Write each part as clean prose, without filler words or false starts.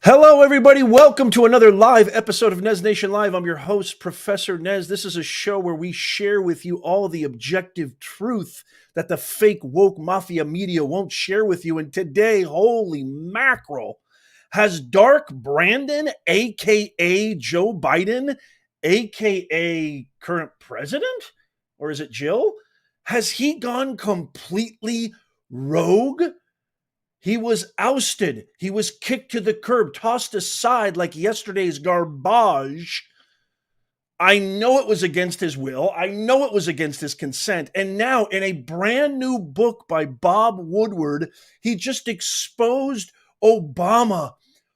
Hello, everybody. Welcome to another live episode of Nez Nation Live. I'm your host, Professor Nez. This is a show where we share with you all the objective truth that the fake woke mafia media won't share with you. And today, holy mackerel, has Dark Brandon, aka Joe Biden, aka current president, or is it Jill? Has he gone completely rogue? He was ousted. He was kicked to the curb, tossed aside like yesterday's garbage. I know it was against his will. I know it was against his consent. And now, in a brand new book by Bob Woodward, he just exposed Obama.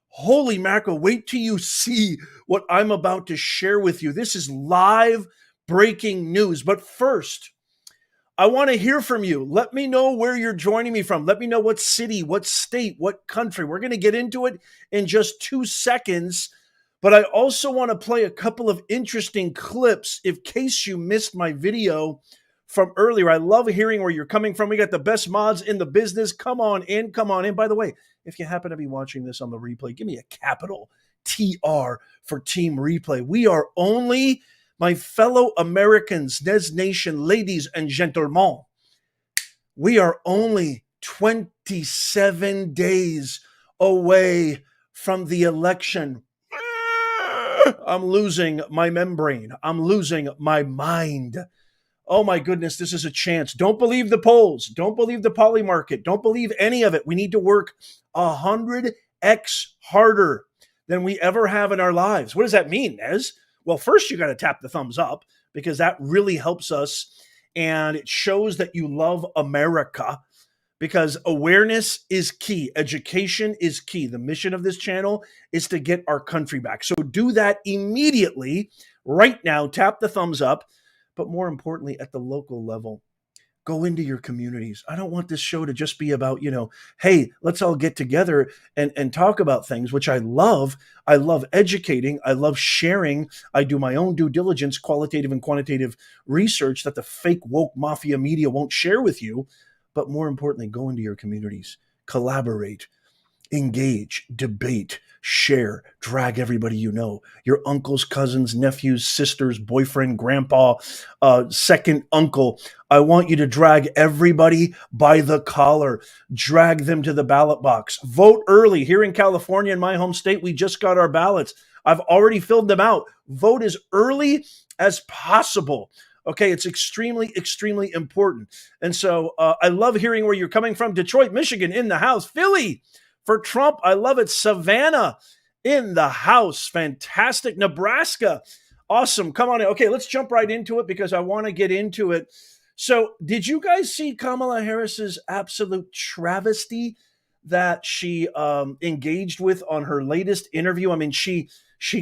Holy mackerel, wait till you see what I'm about to share with you. This is live breaking news. But first, I want to hear from you. Let me know where you're joining me from. Let me know what city, what state, what country. We're going to get into it in just 2 seconds. But I also want to play a couple of interesting clips in case you missed my video from earlier. I love hearing where you're coming from. We got the best mods in the business. Come on in, come on in. By the way, if you happen to be watching this on the replay, give me a capital TR for Team Replay. We are only, my fellow Americans, Nez Nation, ladies and gentlemen, we are only 27 days away from the election. I'm losing my membrane. I'm losing my mind. Oh my goodness, this is a chance. Don't believe the polls. Don't believe the poly market. Don't believe any of it. We need to work 100x harder than we ever have in our lives. What does that mean, Nez? Well, first you got to tap the thumbs up because that really helps us. And it shows that you love America because awareness is key. Education is key. The mission of this channel is to get our country back. So do that immediately, right now. Tap the thumbs up. But more importantly, at the local level, go into your communities. I don't want this show to just be about, hey, let's all get together and talk about things, which I love. I love educating. I love sharing. I do my own due diligence, qualitative and quantitative research that the fake woke mafia media won't share with you. But more importantly, go into your communities, collaborate, engage, debate, share, drag everybody you know, your uncles, cousins, nephews, sisters, boyfriend, grandpa, second uncle. I want you to drag everybody by the collar, drag them to the ballot box. Vote early. Here in California, in my home state, we just got our ballots. I've already filled them out. Vote as early as possible. Okay, it's extremely, extremely important. And so I love hearing where you're coming from. Detroit, Michigan in the house. Philly, for Trump, I love it. Savannah in the house. Fantastic. Nebraska. Awesome. Come on in. Okay, let's jump right into it because I want to get into it. So did you guys see Kamala Harris's absolute travesty that she engaged with on her latest interview? I mean, she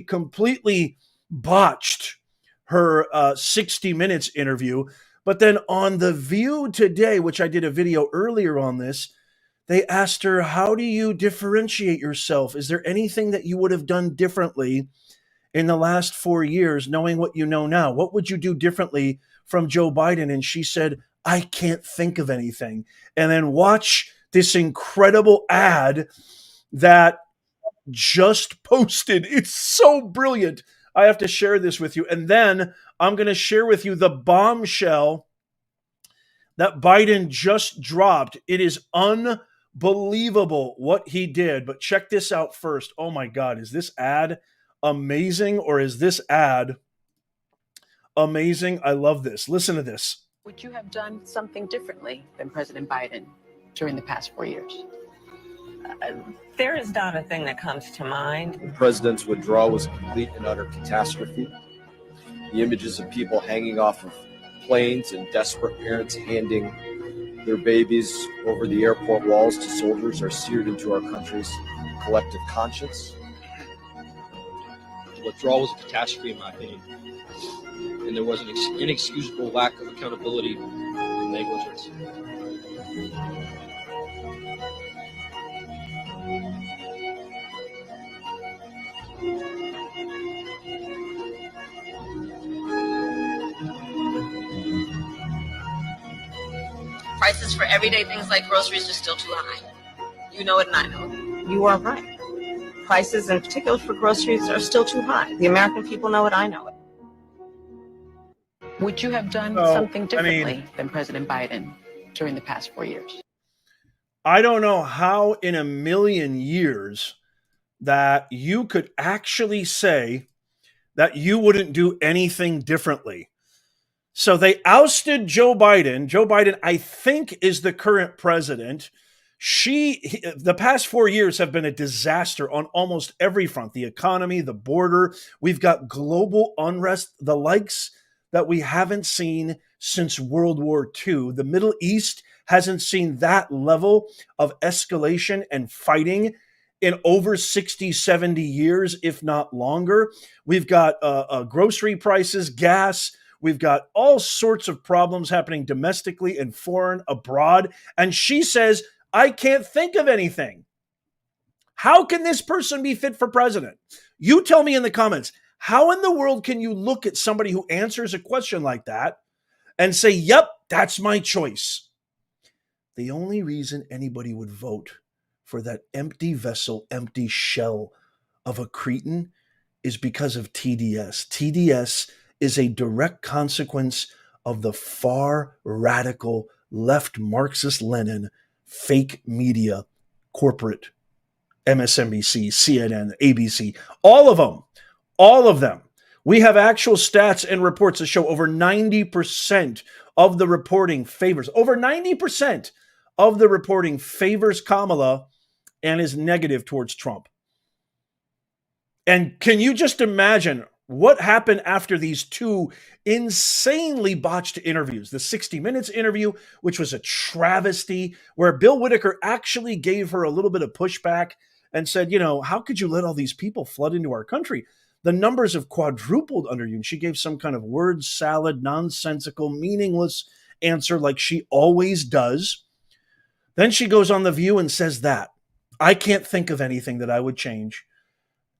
completely botched her 60 Minutes interview. But then on The View today, which I did a video earlier on this, they asked her, how do you differentiate yourself? Is there anything that you would have done differently in the last 4 years, knowing what you know now? What would you do differently from Joe Biden? And she said, I can't think of anything. And then watch this incredible ad that just posted. It's so brilliant. I have to share this with you. And then I'm going to share with you the bombshell that Biden just dropped. It is unbelievable what he did. But check this out first. Oh my God, is this ad amazing or is this ad amazing? I love this. Listen to this. Would you have done something differently than President Biden during the past 4 years? There is not a thing that comes to mind. The president's withdrawal was a complete and utter catastrophe. The images of people hanging off of planes and desperate parents handing their babies over the airport walls to soldiers are seared into our country's collective conscience. The withdrawal was a catastrophe, in my opinion. And there was an inexcusable lack of accountability and negligence. Prices for everyday things like groceries are still too high. You know it and I know it. You are right. Prices, in particular for groceries, are still too high. The American people know it. I know it. Would you have done So, something I mean- differently than President Biden during the past 4 years? I don't know how in a million years that you could actually say that you wouldn't do anything differently. So they ousted Joe Biden. Joe Biden, I think, is the current president. The past 4 years have been a disaster on almost every front. The economy, the border. We've got global unrest, the likes that we haven't seen since World War II. The Middle East hasn't seen that level of escalation and fighting in over 60, 70 years, if not longer. We've got grocery prices, gas. We've got all sorts of problems happening domestically and foreign, abroad. And she says, I can't think of anything. How can this person be fit for president? You tell me in the comments, how in the world can you look at somebody who answers a question like that and say, yep, that's my choice? The only reason anybody would vote for that empty vessel, empty shell of a cretin is because of TDS. TDS is a direct consequence of the far radical left Marxist Lenin fake media, corporate, MSNBC, CNN, ABC, all of them. We have actual stats and reports that show over 90% of the reporting favors, over 90% of the reporting favors Kamala and is negative towards Trump. And can you just imagine what happened after these two insanely botched interviews? The 60 Minutes interview, which was a travesty, where Bill Whitaker actually gave her a little bit of pushback and said, how could you let all these people flood into our country? The numbers have quadrupled under you. And she gave some kind of word salad, nonsensical, meaningless answer like she always does. Then she goes on The View and says that. I can't think of anything that I would change.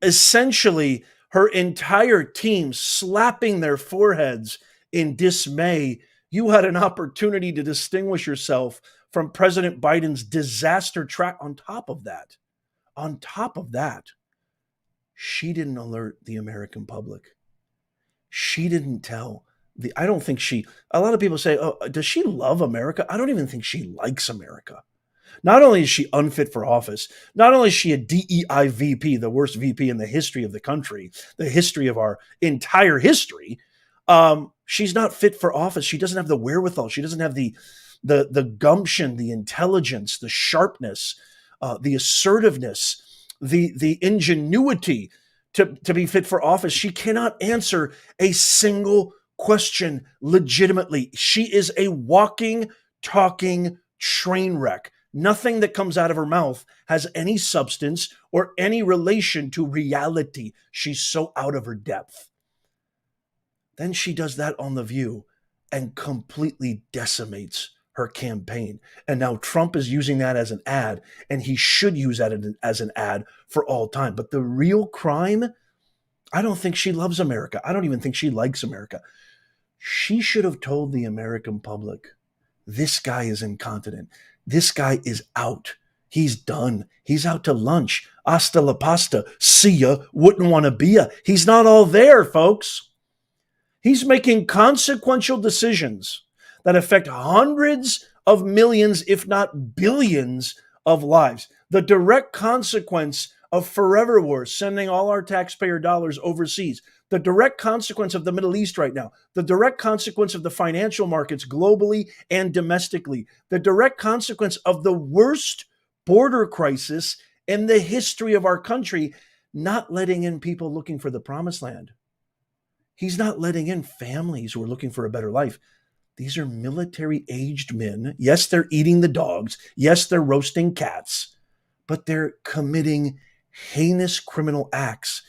Essentially, her entire team slapping their foreheads in dismay. You had an opportunity to distinguish yourself from President Biden's disaster track. On top of that, she didn't alert the American public. She didn't tell a lot of people say, oh, does she love America? I don't even think she likes America. Not only is she unfit for office, not only is she a DEI VP, the worst VP in the history of the country, the history of our entire history, she's not fit for office. She doesn't have the wherewithal. She doesn't have the gumption, the intelligence, the sharpness, the assertiveness, the ingenuity to be fit for office. She cannot answer a single question legitimately. She is a walking, talking train wreck. Nothing that comes out of her mouth has any substance or any relation to reality. She's so out of her depth. Then she does that on The View and completely decimates her campaign. And now Trump is using that as an ad, and he should use that as an ad for all time. But the real crime, I don't think she loves America. I don't even think she likes America. She should have told the American public, this guy is incontinent. This guy is out. He's done. He's out to lunch. Hasta la pasta. See ya. Wouldn't want to be ya. He's not all there, folks. He's making consequential decisions that affect hundreds of millions, if not billions, of lives. The direct consequence of forever wars, sending all our taxpayer dollars overseas. The direct consequence of the Middle East right now, the direct consequence of the financial markets globally and domestically, the direct consequence of the worst border crisis in the history of our country, not letting in people looking for the promised land. He's not letting in families who are looking for a better life. These are military-aged men. Yes, they're eating the dogs. Yes, they're roasting cats, but they're committing heinous criminal acts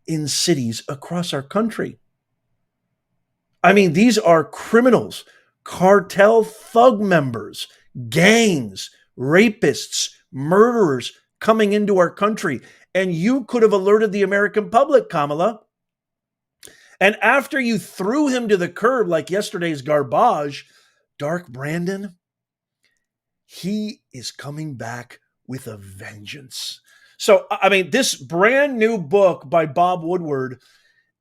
in cities across our country. I mean, these are criminals, cartel thug members, gangs, rapists, murderers coming into our country. And you could have alerted the American public, Kamala. And after you threw him to the curb like yesterday's garbage, Dark Brandon, he is coming back with a vengeance. So, I mean, this brand new book by Bob Woodward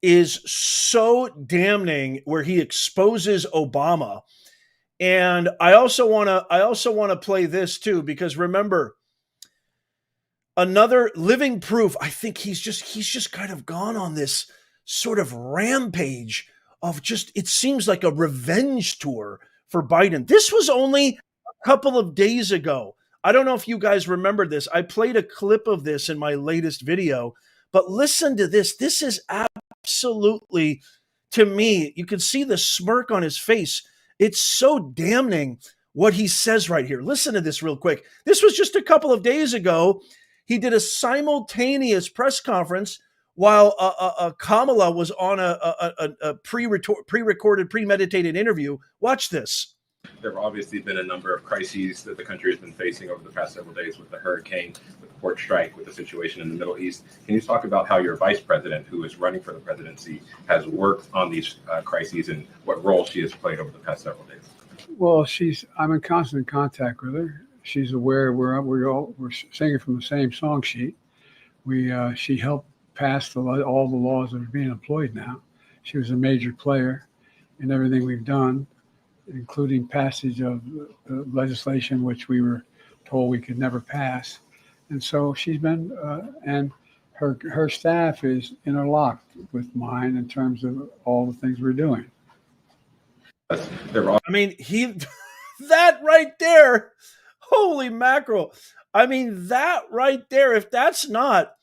is so damning, where he exposes Obama. And I also want to play this too, because remember, another living proof. I think he's just kind of gone on this sort of rampage of just, it seems like a revenge tour for Biden. This was only a couple of days ago. I don't know if you guys remember this. I played a clip of this in my latest video, but listen to this. This is absolutely, to me, you can see the smirk on his face. It's so damning what he says right here. Listen to this real quick. This was just a couple of days ago. He did a simultaneous press conference while Kamala was on a pre-recorded, premeditated interview. Watch this. There have obviously been a number of crises that the country has been facing over the past several days, with the hurricane, with the port strike, with the situation in the Middle East. Can you talk about how your vice president, who is running for the presidency, has worked on these crises and what role she has played over the past several days? Well, I'm in constant contact with her. She's aware we're singing from the same song sheet. She helped pass all the laws that are being employed now. She was a major player in everything we've done, including passage of legislation which we were told we could never pass. And so she's been, and her staff is interlocked with mine in terms of all the things we're doing. I mean, that right there, holy mackerel. I mean, that right there, if that's not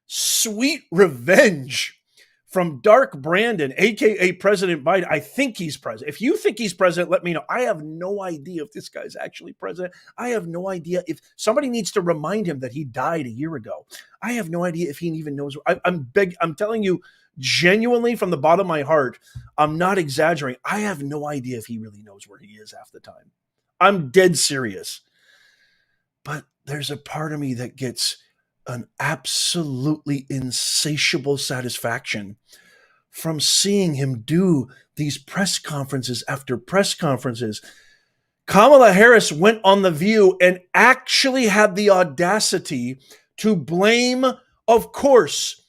sweet revenge from Dark Brandon, aka President Biden. I think he's president. If you think he's president, let me know. I have no idea if this guy's actually president. I have no idea if somebody needs to remind him that he died a year ago. I have no idea if he even knows. I'm telling you genuinely from the bottom of my heart, I'm not exaggerating. I have no idea if he really knows where he is half the time. I'm dead serious. But there's a part of me that gets an absolutely insatiable satisfaction from seeing him do these press conferences after press conferences. Kamala Harris went on The View and actually had the audacity to blame, of course,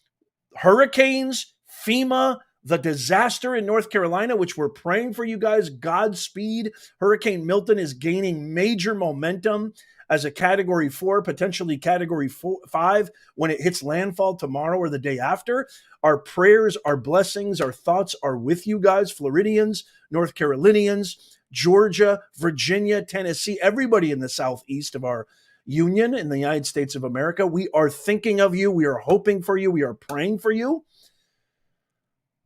hurricanes, FEMA, the disaster in North Carolina, which we're praying for you guys. Godspeed. Hurricane Milton is gaining major momentum as a Category 4, potentially Category 5 when it hits landfall tomorrow or the day after. Our prayers, our blessings, our thoughts are with you guys, Floridians, North Carolinians, Georgia, Virginia, Tennessee, everybody in the southeast of our union in the United States of America. We are thinking of you. We are hoping for you. We are praying for you.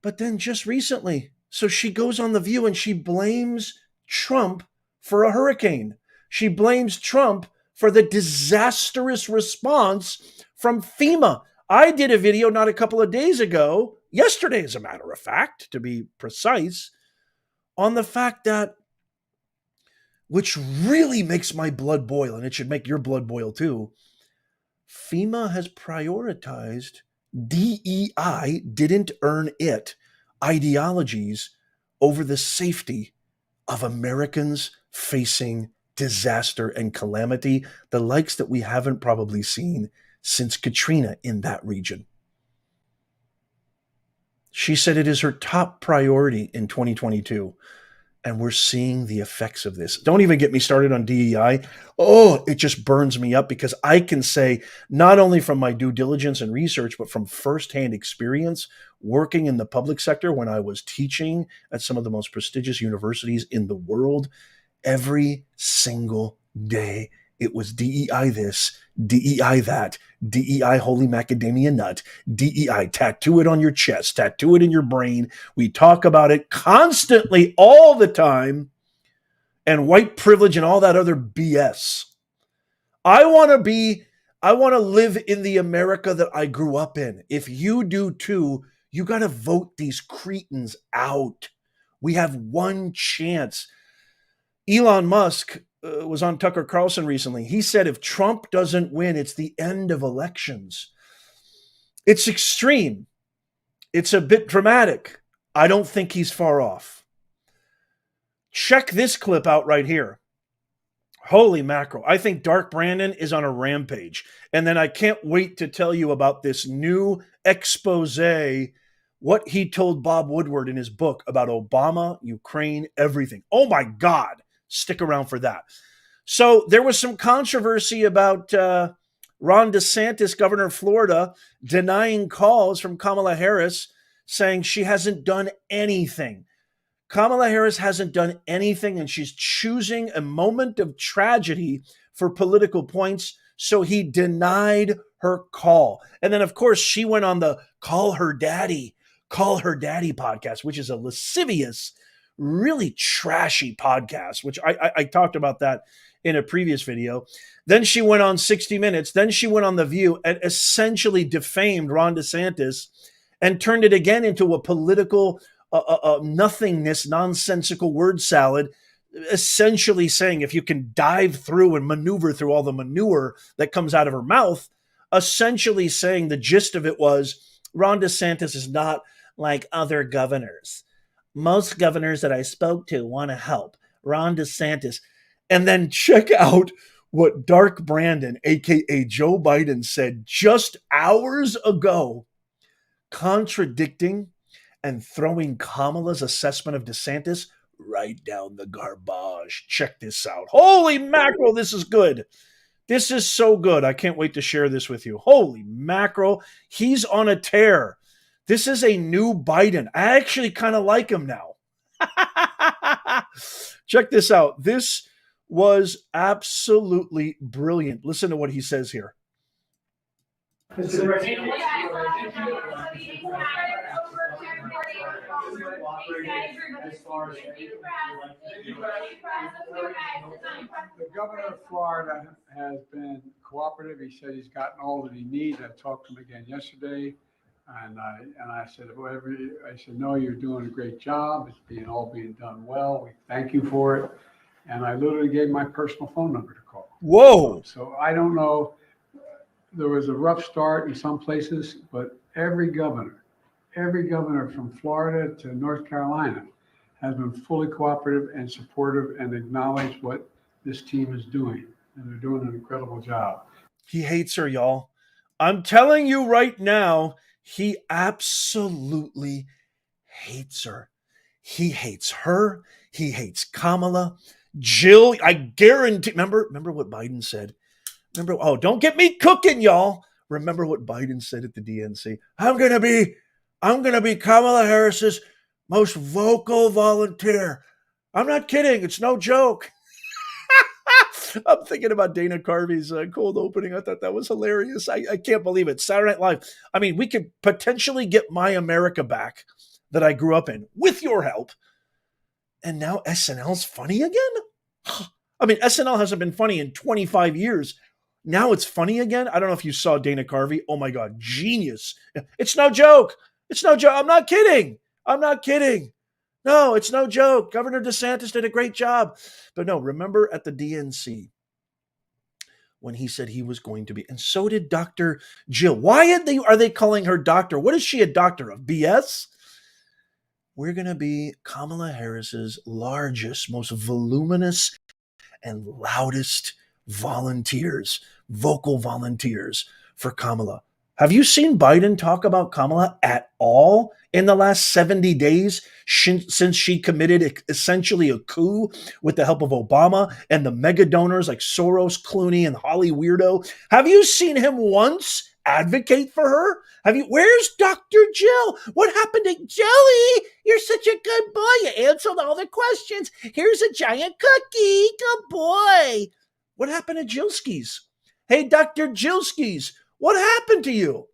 But then just recently, so she goes on The View and she blames Trump for a hurricane. She blames Trump for the disastrous response from FEMA. I did a video not a couple of days ago, yesterday as a matter of fact, to be precise, on the fact that, which really makes my blood boil, and it should make your blood boil too, FEMA has prioritized DEI, didn't earn it, ideologies over the safety of Americans facing disaster and calamity, the likes that we haven't probably seen since Katrina in that region. She said it is her top priority in 2022. And we're seeing the effects of this. Don't even get me started on DEI. Oh, it just burns me up because I can say, not only from my due diligence and research, but from firsthand experience working in the public sector when I was teaching at some of the most prestigious universities in the world, every single day it was DEI this, DEI that, DEI holy macadamia nut, DEI, tattoo it on your chest, tattoo it in your brain. We talk about it constantly all the time, and white privilege and all that other BS. I want to live in the America that I grew up in. If you do too, you got to vote these cretins out. We have one chance. Elon Musk was on Tucker Carlson recently. He said if Trump doesn't win, it's the end of elections. It's extreme. It's a bit dramatic. I don't think he's far off. Check this clip out right here. Holy mackerel. I think Dark Brandon is on a rampage. And then I can't wait to tell you about this new expose, what he told Bob Woodward in his book about Obama, Ukraine, everything. Oh my God. Stick around for that. So there was some controversy about Ron DeSantis, governor of Florida, denying calls from Kamala Harris, saying she hasn't done anything. Kamala Harris hasn't done anything, and she's choosing a moment of tragedy for political points. So he denied her call. And then, of course, she went on the Call Her Daddy podcast, which is a lascivious, really trashy podcast, which I talked about that in a previous video. Then she went on 60 Minutes. Then she went on The View and essentially defamed Ron DeSantis and turned it again into a political nothingness, nonsensical word salad, essentially saying if you can dive through and maneuver through all the manure that comes out of her mouth, essentially saying the gist of it was Ron DeSantis is not like other governors. Most governors that I spoke to want to help. Ron DeSantis. And then check out what Dark Brandon, aka Joe Biden, said just hours ago, contradicting and throwing Kamala's assessment of DeSantis right down the garbage. Check this out. Holy mackerel, this is good. This is so good. I can't wait to share this with you. Holy mackerel, he's on a tear. This is a new Biden. I actually kind of like him now. Check this out. This was absolutely brilliant. Listen to what he says here. The governor of Florida has been cooperative. He said he's gotten all that he needs. I talked to him again yesterday, and I said, no, you're doing a great job. It's all being done well. We thank you for it. And I literally gave my personal phone number to call. Whoa! So I don't know. There was a rough start in some places, but every governor from Florida to North Carolina has been fully cooperative and supportive and acknowledged what this team is doing. And they're doing an incredible job. He hates her, y'all. I'm telling you right now, he absolutely hates her. He hates her. He hates Kamala. Jill, I guarantee, remember what Biden said? Don't get me cooking, y'all. Remember what Biden said at the DNC? I'm gonna be Kamala Harris's most vocal volunteer. I'm not kidding. It's no joke. I'm thinking about Dana Carvey's cold opening. I thought that was hilarious. I can't believe it. Saturday Night Live. I mean, we could potentially get my America back that I grew up in with your help. And now SNL's funny again? I mean, SNL hasn't been funny in 25 years. Now it's funny again? I don't know if you saw Dana Carvey. Oh my God, genius. It's no joke. It's no joke. I'm not kidding. No, it's no joke. Governor DeSantis did a great job. But no, remember at the DNC when he said he was going to be, and so did Dr. Jill. Why are they calling her doctor? What is she a doctor of? BS? We're going to be Kamala Harris's largest, most voluminous, and loudest vocal volunteers for Kamala. Have you seen Biden talk about Kamala at all in the last 70 days since she committed essentially a coup with the help of Obama and the mega donors like Soros, Clooney, and Holly Weirdo? Have you seen him once advocate for her? Where's Dr. Jill? What happened to Jelly? You're such a good boy. You answered all the questions. Here's a giant cookie. Good boy. What happened to Jillskis? Hey, Dr. Jillskis, what happened to you?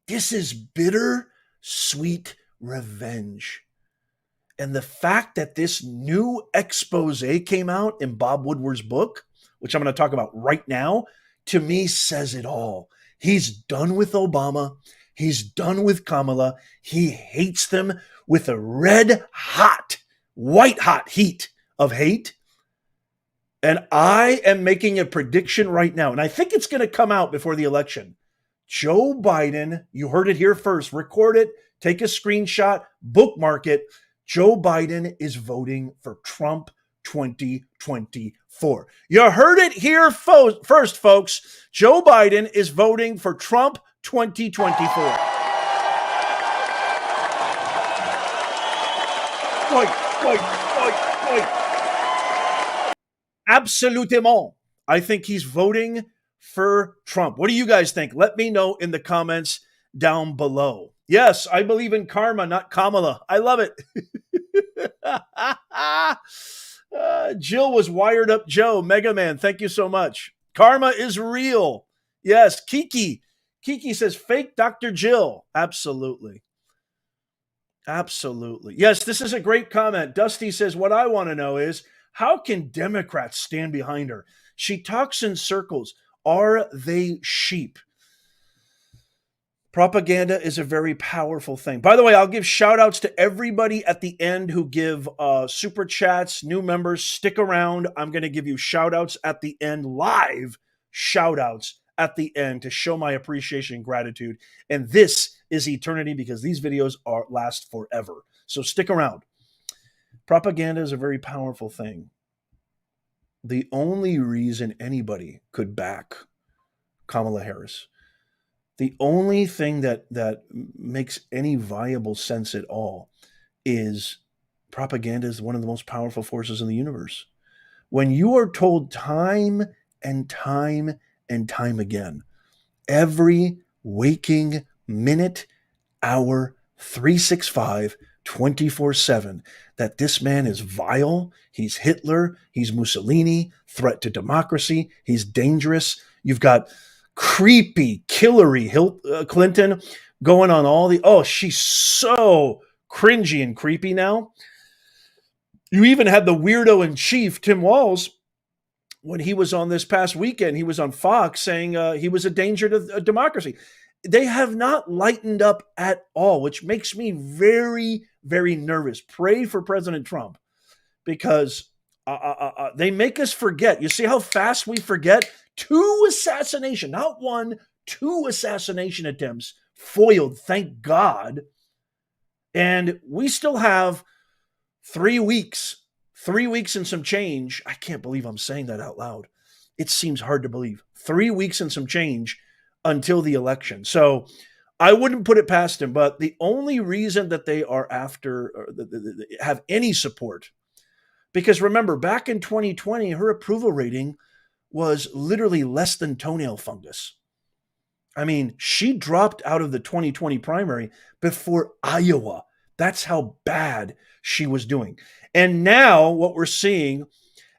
This is bitter, sweet revenge. And the fact that this new expose came out in Bob Woodward's book, which I'm going to talk about right now, to me says it all. He's done with Obama. He's done with Kamala. He hates them with a white hot heat of hate. And I am making a prediction right now, and I think it's going to come out before the election. Joe Biden, you heard it here first, record it, take a screenshot, bookmark it. Joe Biden is voting for Trump 2024. You heard it here first, folks. Joe Biden is voting for Trump 2024. Wait. Absolutement. I think he's voting for Trump. What do you guys think? Let me know in the comments down below. Yes, I believe in karma, not Kamala. I love it. Jill was wired up Joe. Mega Man, thank you so much. Karma is real. Yes, Kiki. Kiki says fake Dr. Jill. Absolutely. Absolutely. Yes, this is a great comment. Dusty says, what I want to know is, how can Democrats stand behind her? She talks in circles. Are they sheep? Propaganda is a very powerful thing. By the way, I'll give shout outs to everybody at the end who give super chats, new members. Stick around. I'm going to give you shout outs at the end, live shout outs at the end to show my appreciation and gratitude. And this is eternity because these videos last forever. So stick around. Propaganda is a very powerful thing. The only reason anybody could back Kamala Harris, the only thing that makes any viable sense at all is propaganda is one of the most powerful forces in the universe. When you are told time and time and time again, every waking minute, hour, 365, 24/7, that this man is vile, he's Hitler, he's Mussolini, threat to democracy, he's dangerous. You've got creepy, Hillary Clinton going on all the, she's so cringy and creepy now. You even had the weirdo in chief, Tim Walz, when he was on this past weekend, he was on Fox saying he was a danger to democracy. They have not lightened up at all, which makes me very, very nervous. Pray for President Trump because they make us forget. You see how fast we forget? 2 assassination, not 1, 2 assassination attempts foiled, thank God. And we still have 3 weeks and some change. I can't believe I'm saying that out loud. It seems hard to believe. 3 weeks and some change until the election. So I wouldn't put it past him, but the only reason that they are after or have any support, because remember, back in 2020, her approval rating was literally less than toenail fungus. I mean, she dropped out of the 2020 primary before Iowa. That's how bad she was doing. And now what we're seeing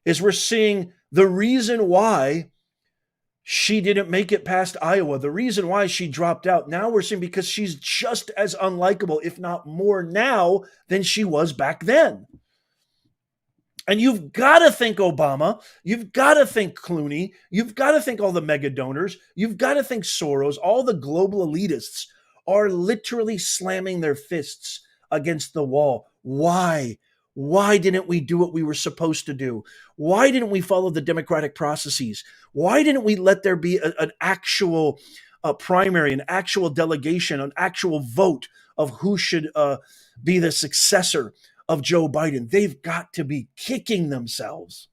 is the reason why she didn't make it past Iowa, the reason why she dropped out. Now we're seeing because she's just as unlikable, if not more now than she was back then. And you've got to think Obama. You've got to think Clooney. You've got to think all the mega donors. You've got to think Soros. All the global elitists are literally slamming their fists against the wall. Why? Why didn't we do what we were supposed to do? Why didn't we follow the democratic processes? Why didn't we let there be an actual primary, an actual delegation, an actual vote of who should be the successor of Joe Biden? They've got to be kicking themselves.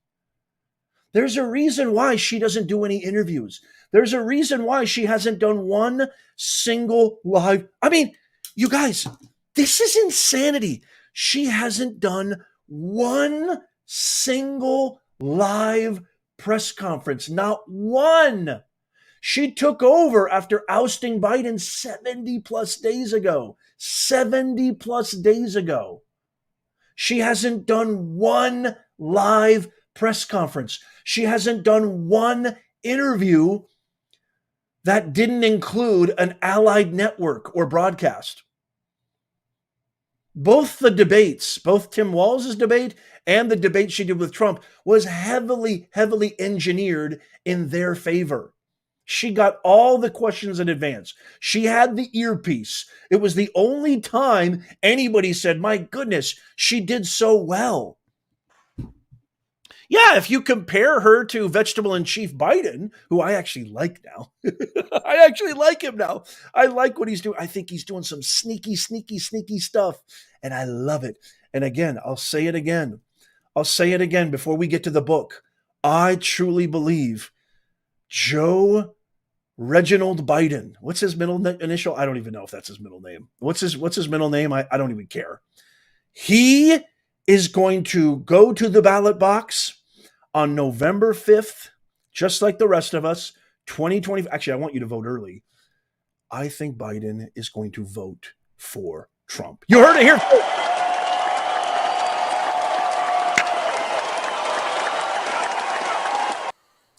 There's a reason why she doesn't do any interviews. There's a reason why she hasn't done one single live. I mean, you guys, this is insanity. She hasn't done one single live press conference, not one. She took over after ousting Biden 70 plus days ago. 70 plus days ago. She hasn't done one live press conference. She hasn't done one interview that didn't include an allied network or broadcast. Both the debates, both Tim Walz's debate and the debate she did with Trump was heavily, heavily engineered in their favor. She got all the questions in advance. She had the earpiece. It was the only time anybody said, my goodness, she did so well. Yeah, if you compare her to Vegetable in Chief Biden, who I actually like now. I actually like him now. I like what he's doing. I think he's doing some sneaky stuff, and I love it. And again, I'll say it again. I'll say it again before we get to the book. I truly believe Joe Reginald Biden. What's his middle initial? I don't even know if that's his middle name. What's his middle name? I don't even care. He is going to go to the ballot box on November 5th, just like the rest of us. 2020. Actually, I want you to vote early. I think Biden is going to vote for Trump. You heard it here.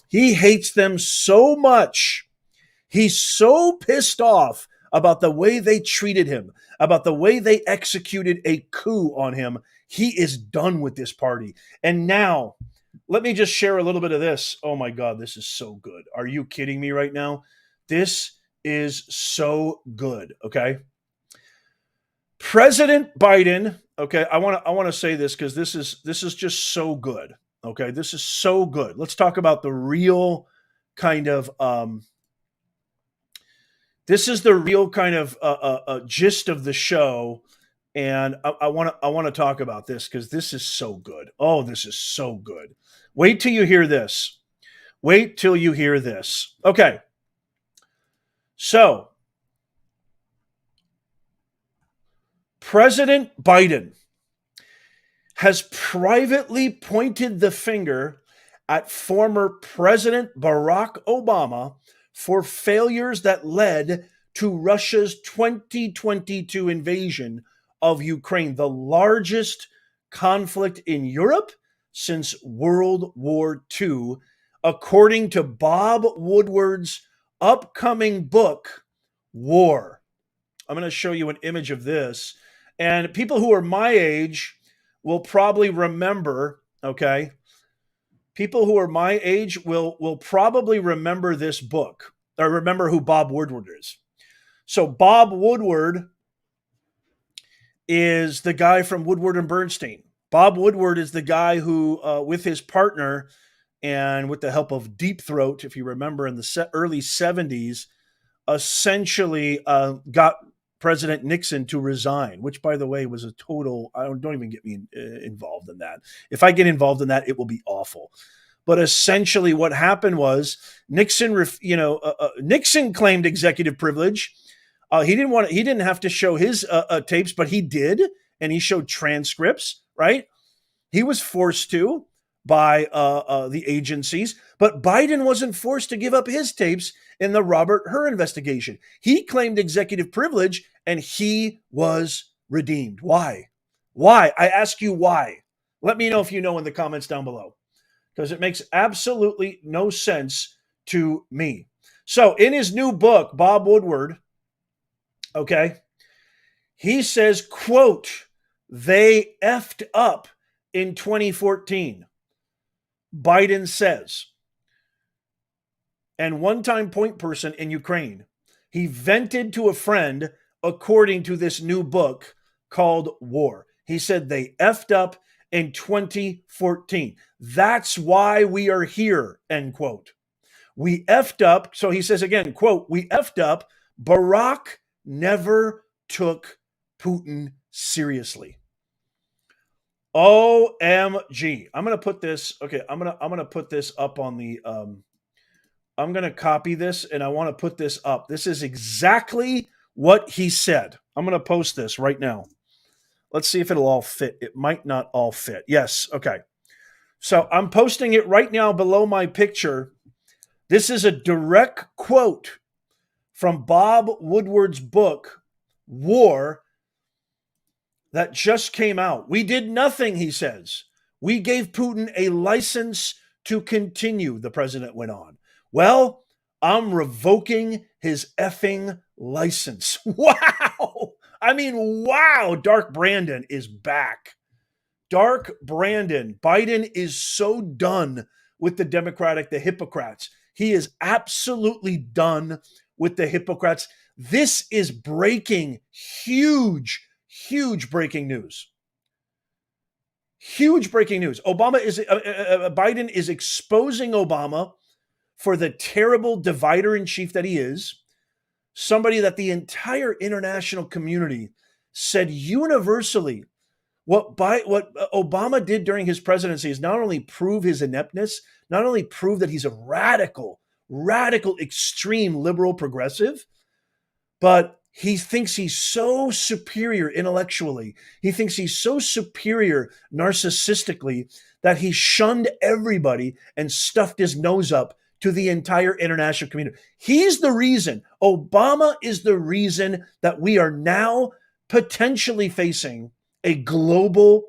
He hates them so much. He's so pissed off about the way they treated him, about the way they executed a coup on him. He is done with this party. And now, let me just share a little bit of this. Oh my God, this is so good. Are you kidding me right now? This is so good, okay? President Biden, okay, I want to say this because this is just so good. Okay, this is so good. Let's talk about the real kind of this is the real kind of gist of the show, and I want to talk about this because this is so good. Oh, this is so good. Wait till you hear this. Wait till you hear this. Okay, so President Biden has privately pointed the finger at former President Barack Obama for failures that led to Russia's 2022 invasion of Ukraine, the largest conflict in Europe since World War II, according to Bob Woodward's upcoming book, War. I'm going to show you an image of this. And people who are my age will probably remember, okay? People who are my age will probably remember this book or remember who Bob Woodward is. So Bob Woodward is the guy from Woodward and Bernstein. Bob Woodward is the guy who, with his partner and with the help of Deep Throat, if you remember in the early 70s, essentially got President Nixon to resign, which, by the way, was a total, don't even get me involved in that. If I get involved in that, it will be awful. But essentially what happened was Nixon claimed executive privilege. He didn't have to show his tapes, but he did. And he showed transcripts, right? He was forced to by the agencies, but Biden wasn't forced to give up his tapes in the Robert Hur investigation. He claimed executive privilege and he was redeemed. Why? Why? I ask you why. Let me know if you know in the comments down below, because it makes absolutely no sense to me. So in his new book, Bob Woodward, okay, he says, quote, they effed up in 2014. Biden says, and one-time point person in Ukraine, he vented to a friend according to this new book called War. He said they effed up in 2014. That's why we are here, end quote. We effed up. So he says again, quote, we effed up. Barack never took Putin seriously. OMG. I'm going to put this. Okay. I'm going to put this up on the, I'm going to copy this and I want to put this up. This is exactly what he said. I'm going to post this right now. Let's see if it'll all fit. It might not all fit. Yes. Okay. So I'm posting it right now below my picture. This is a direct quote from Bob Woodward's book, War, that just came out. We did nothing, he says. We gave Putin a license to continue, the president went on. Well, I'm revoking his effing license. Wow. I mean, wow. Dark Brandon is back. Dark Brandon. Biden is so done with the the hypocrites. He is absolutely done with the hypocrites. This is breaking huge breaking news. Huge breaking news. Biden is exposing Obama for the terrible divider-in-chief that he is, somebody that the entire international community said universally What Obama did during his presidency is not only prove his ineptness, not only prove that he's a radical, extreme liberal progressive, but he thinks he's so superior intellectually. He thinks he's so superior narcissistically that he shunned everybody and stuffed his nose up to the entire international community. He's the reason, Obama is the reason that we are now potentially facing a global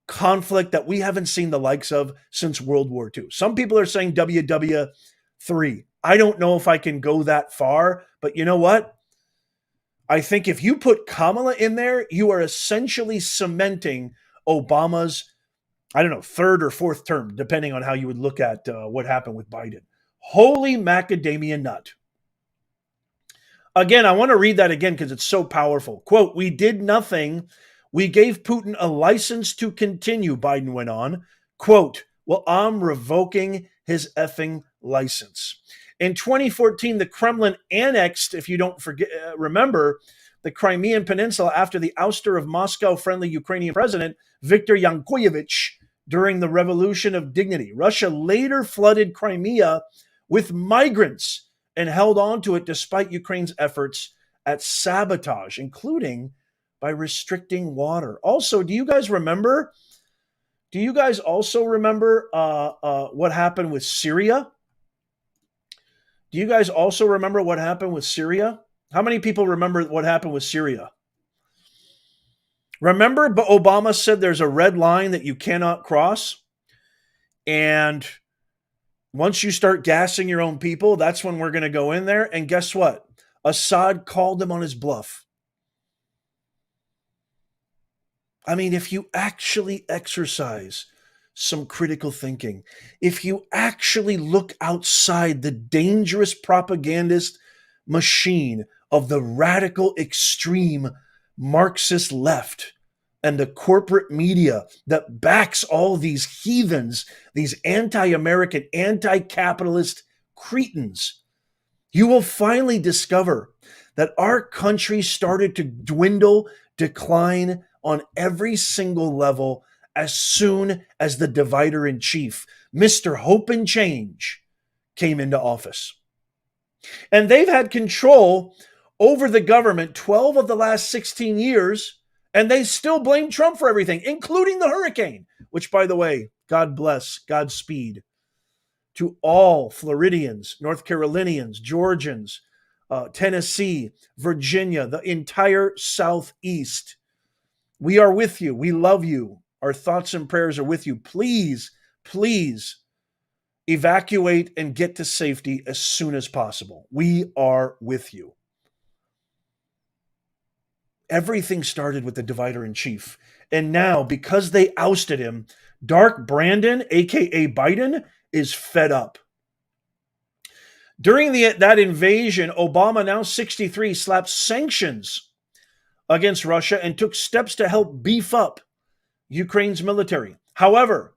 conflict that we haven't seen the likes of since World War II. Some people are saying WW3. I don't know if I can go that far, but you know what? I think if you put Kamala in there, you are essentially cementing Obama's, I don't know, third or fourth term, depending on how you would look at what happened with Biden. Holy macadamia nut. Again, I want to read that again because it's so powerful. Quote, "We did nothing. We gave Putin a license to continue," Biden went on. Quote, "Well, I'm revoking his effing license." In 2014, the Kremlin annexed, if you don't remember, the Crimean Peninsula after the ouster of Moscow-friendly Ukrainian president Viktor Yanukovych during the Revolution of Dignity. Russia later flooded Crimea with migrants and held on to it despite Ukraine's efforts at sabotage, including by restricting water. Also, do you guys also remember what happened with Syria? Do you guys also remember what happened with Syria? How many people remember what happened with Syria? Remember, Obama said there's a red line that you cannot cross. And once you start gassing your own people, that's when we're going to go in there. And guess what? Assad called him on his bluff. I mean, if you actually exercise some critical thinking, if you actually look outside the dangerous propagandist machine of the radical extreme Marxist left and the corporate media that backs all these heathens, these anti-American, anti-capitalist cretins, you will finally discover that our country started to dwindle, decline on every single level as soon as the divider in chief, Mr. Hope and Change, came into office. And they've had control over the government 12 of the last 16 years, and they still blame Trump for everything, including the hurricane, which, by the way, God bless, Godspeed to all Floridians, North Carolinians, Georgians, Tennessee, Virginia, the entire Southeast. We are with you. We love you. Our thoughts and prayers are with you. Please, please evacuate and get to safety as soon as possible. We are with you. Everything started with the divider in chief. And now, because they ousted him, Dark Brandon, aka Biden, is fed up. During that invasion, Obama, now 63, slapped sanctions against Russia and took steps to help beef up Ukraine's military. However,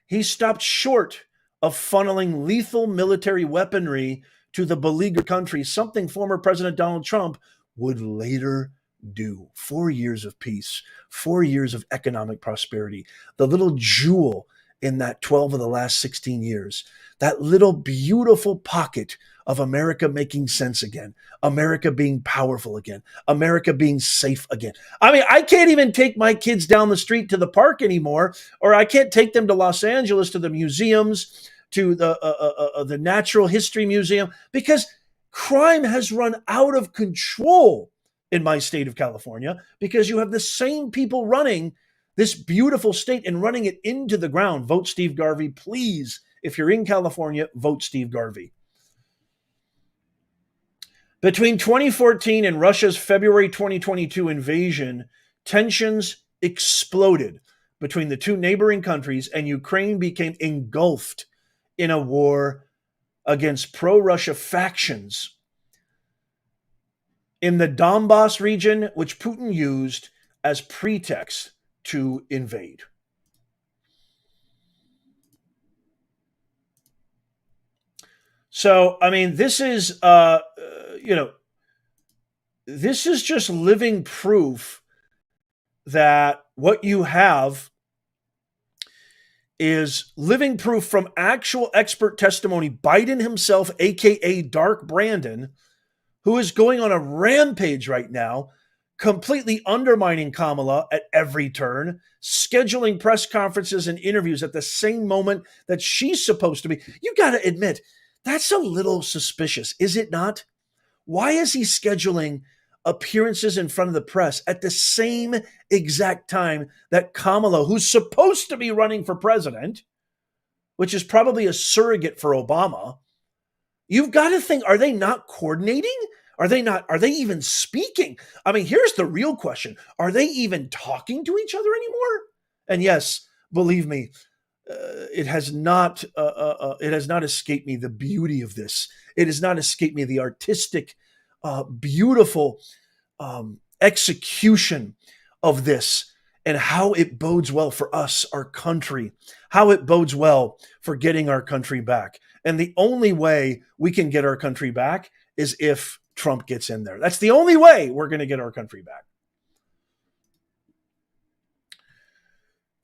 he stopped short of funneling lethal military weaponry to the beleaguered country, something former President Donald Trump would later do. 4 years of peace, 4 years of economic prosperity, the little jewel in that 12 of the last 16 years, that little beautiful pocket of America making sense again, America being powerful again, America being safe again. I mean, I can't even take my kids down the street to the park anymore, or I can't take them to Los Angeles to the museums, to the Natural History Museum, because crime has run out of control in my state of California, because you have the same people running this beautiful state and running it into the ground. Vote Steve Garvey, please. If you're in California, vote Steve Garvey. Between 2014 and Russia's February 2022 invasion, tensions exploded between the two neighboring countries, and Ukraine became engulfed in a war against pro-Russia factions in the Donbass region, which Putin used as pretext to invade. So, I mean, this is, this is just living proof that what you have is living proof from actual expert testimony. Biden himself, aka Dark Brandon, who is going on a rampage right now, completely undermining Kamala at every turn, scheduling press conferences and interviews at the same moment that she's supposed to be. You got to admit, that's a little suspicious, is it not? Why is he scheduling appearances in front of the press at the same exact time that Kamala, who's supposed to be running for president, which is probably a surrogate for Obama, you've got to think, are they not coordinating? Are they even speaking? I mean, here's the real question. Are they even talking to each other anymore? And yes, believe me, it has not escaped me the beauty of this. It has not escaped me the artistic, beautiful execution of this, and how it bodes well for us, our country, how it bodes well for getting our country back. And the only way we can get our country back is if Trump gets in there. That's the only way we're going to get our country back.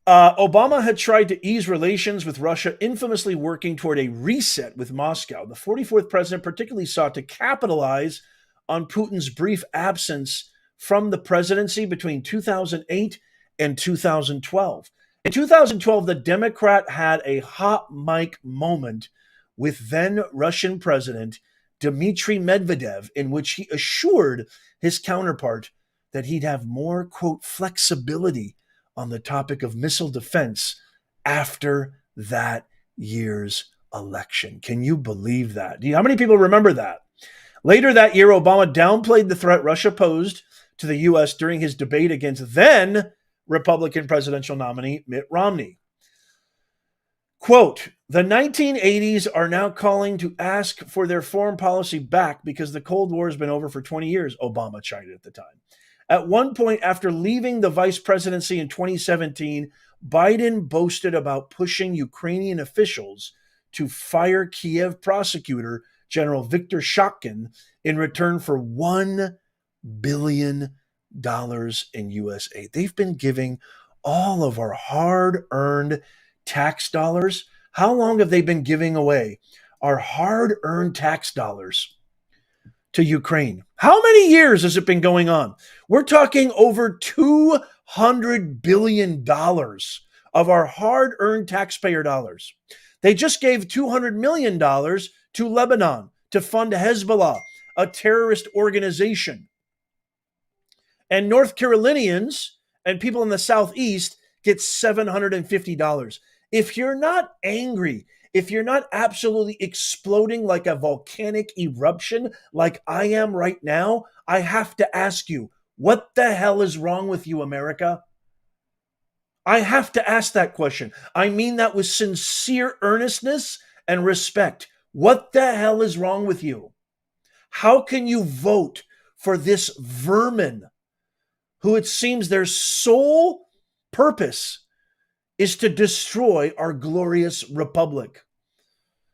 Obama had tried to ease relations with Russia, infamously working toward a reset with Moscow. The 44th president particularly sought to capitalize on Putin's brief absence from the presidency between 2008 and 2012. In 2012, the Democrat had a hot mic moment with then Russian President Dmitry Medvedev, in which he assured his counterpart that he'd have more, quote, flexibility on the topic of missile defense after that year's election. Can you believe that? How many people remember that? Later that year, Obama downplayed the threat Russia posed to the U.S. during his debate against then Republican presidential nominee Mitt Romney. Quote, the 1980s are now calling to ask for their foreign policy back because the Cold War has been over for 20 years, Obama chided at the time. At one point, after leaving the vice presidency in 2017, Biden boasted about pushing Ukrainian officials to fire Kiev prosecutor General Viktor Shokin in return for $1 billion in U.S. aid. They've been giving all of our hard-earned tax dollars. How long have they been giving away our hard-earned tax dollars to Ukraine? How many years has it been going on? We're talking over $200 billion of our hard-earned taxpayer dollars. They just gave $200 million to Lebanon to fund Hezbollah, a terrorist organization. And North Carolinians and people in the Southeast get $750. If you're not angry, if you're not absolutely exploding like a volcanic eruption like I am right now, I have to ask you, what the hell is wrong with you, America? I have to ask that question. I mean that with sincere earnestness and respect. What the hell is wrong with you? How can you vote for this vermin who it seems their sole purpose is to destroy our glorious republic?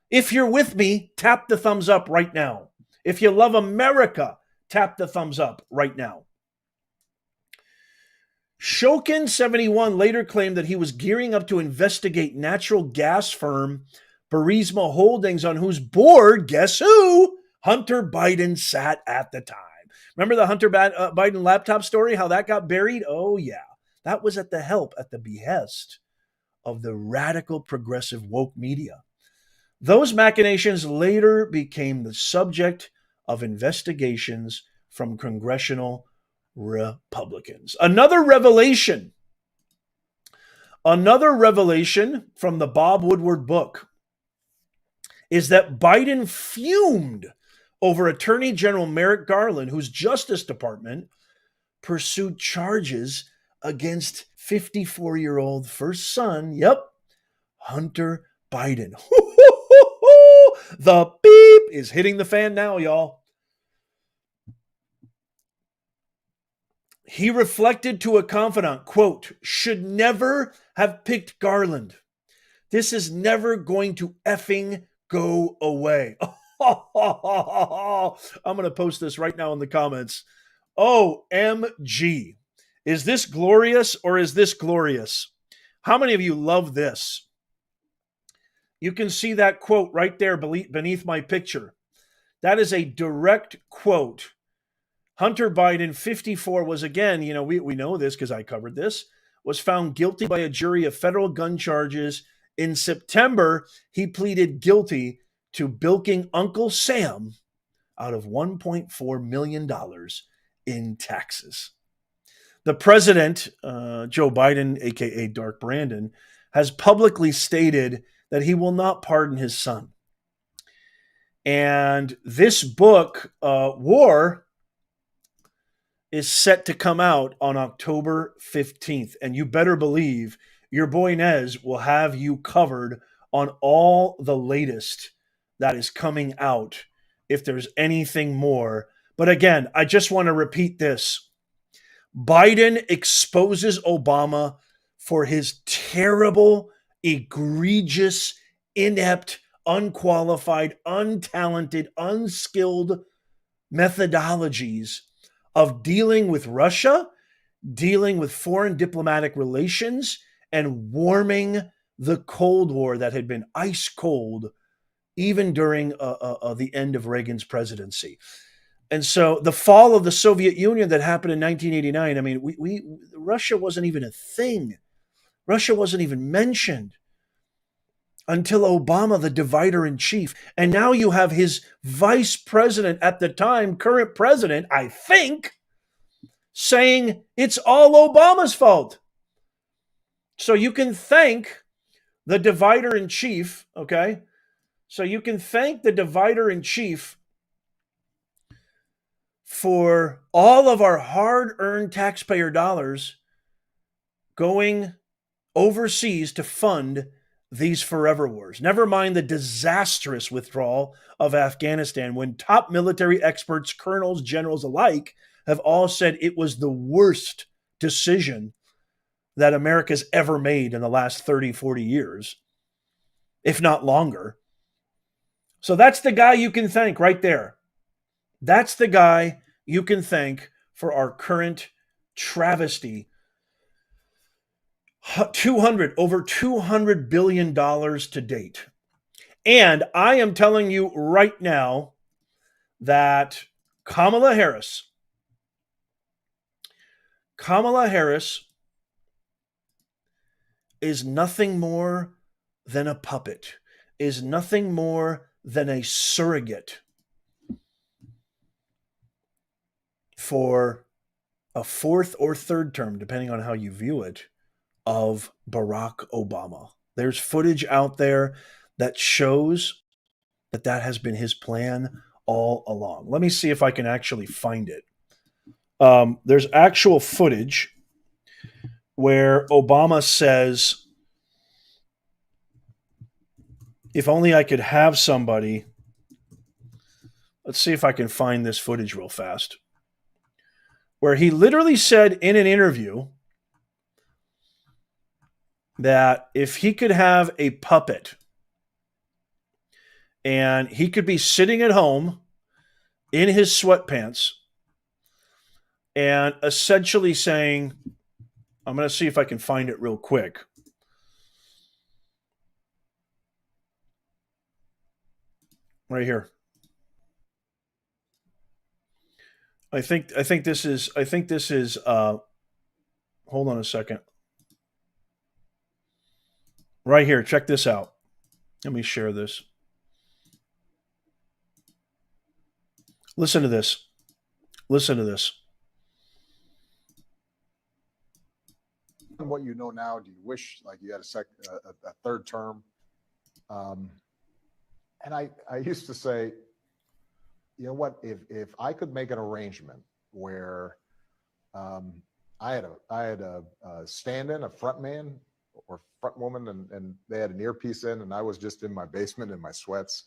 If you're with me, tap the thumbs up right now. If you love America, tap the thumbs up right now. Shokin, 71, later claimed that he was gearing up to investigate natural gas firm Burisma Holdings, on whose board, guess who? Hunter Biden sat at the time. Remember the Hunter Biden laptop story, how that got buried? Oh, yeah. That was at the behest of the radical progressive woke media. Those machinations later became the subject of investigations from congressional Republicans. Another revelation from the Bob Woodward book is that Biden fumed over Attorney General Merrick Garland, whose Justice Department pursued charges against 54-year-old first son, Hunter Biden. The beep is hitting the fan now, y'all. He reflected to a confidant, quote, should never have picked Garland. This is never going to effing go away. I'm going to post this right now in the comments. OMG. Is this glorious or is this glorious? How many of you love this? You can see that quote right there beneath my picture. That is a direct quote. Hunter Biden, 54, was again, we know this because I covered this, was found guilty by a jury of federal gun charges. In September, he pleaded guilty to bilking Uncle Sam out of $1.4 million in taxes. The president, Joe Biden, aka Dark Brandon, has publicly stated that he will not pardon his son. And this book, War, is set to come out on October 15th. And you better believe your boy Nez will have you covered on all the latest that is coming out if there's anything more. But again, I just want to repeat this. Biden exposes Obama for his terrible, egregious, inept, unqualified, untalented, unskilled methodologies of dealing with Russia, dealing with foreign diplomatic relations, and warming the Cold War that had been ice cold even during the end of Reagan's presidency. And so the fall of the Soviet Union that happened in 1989, I mean, Russia wasn't even a thing. Russia wasn't even mentioned until Obama, the divider in chief. And now you have his vice president at the time, current president, I think, saying it's all Obama's fault. So you can thank the divider in chief, okay? So you can thank the divider in chief for all of our hard-earned taxpayer dollars going overseas to fund these forever wars. Never mind the disastrous withdrawal of Afghanistan when top military experts, colonels, generals alike, have all said it was the worst decision that America's ever made in the last 30, 40 years, if not longer. So that's the guy you can thank right there. That's the guy you can thank for our current travesty. Over $200 billion to date. And I am telling you right now that Kamala Harris is nothing more than a puppet, is nothing more than a surrogate for a fourth or third term, depending on how you view it, of Barack Obama. There's footage out there that shows that has been his plan all along. Let me see if I can actually find it. There's actual footage where Obama says, if only I could have somebody. Let's see if I can find this footage real fast. Where he literally said in an interview that if he could have a puppet and he could be sitting at home in his sweatpants and essentially saying, I'm going to see if I can find it real quick. Right here. I think this is hold on a second. Right here, check this out. Let me share this. Listen to this. Listen to this. What you know now, do you wish like you had a third term? And I used to say, you know what, if I could make an arrangement where I had a stand-in, a front man or front woman, and they had an earpiece in, and I was just in my basement in my sweats,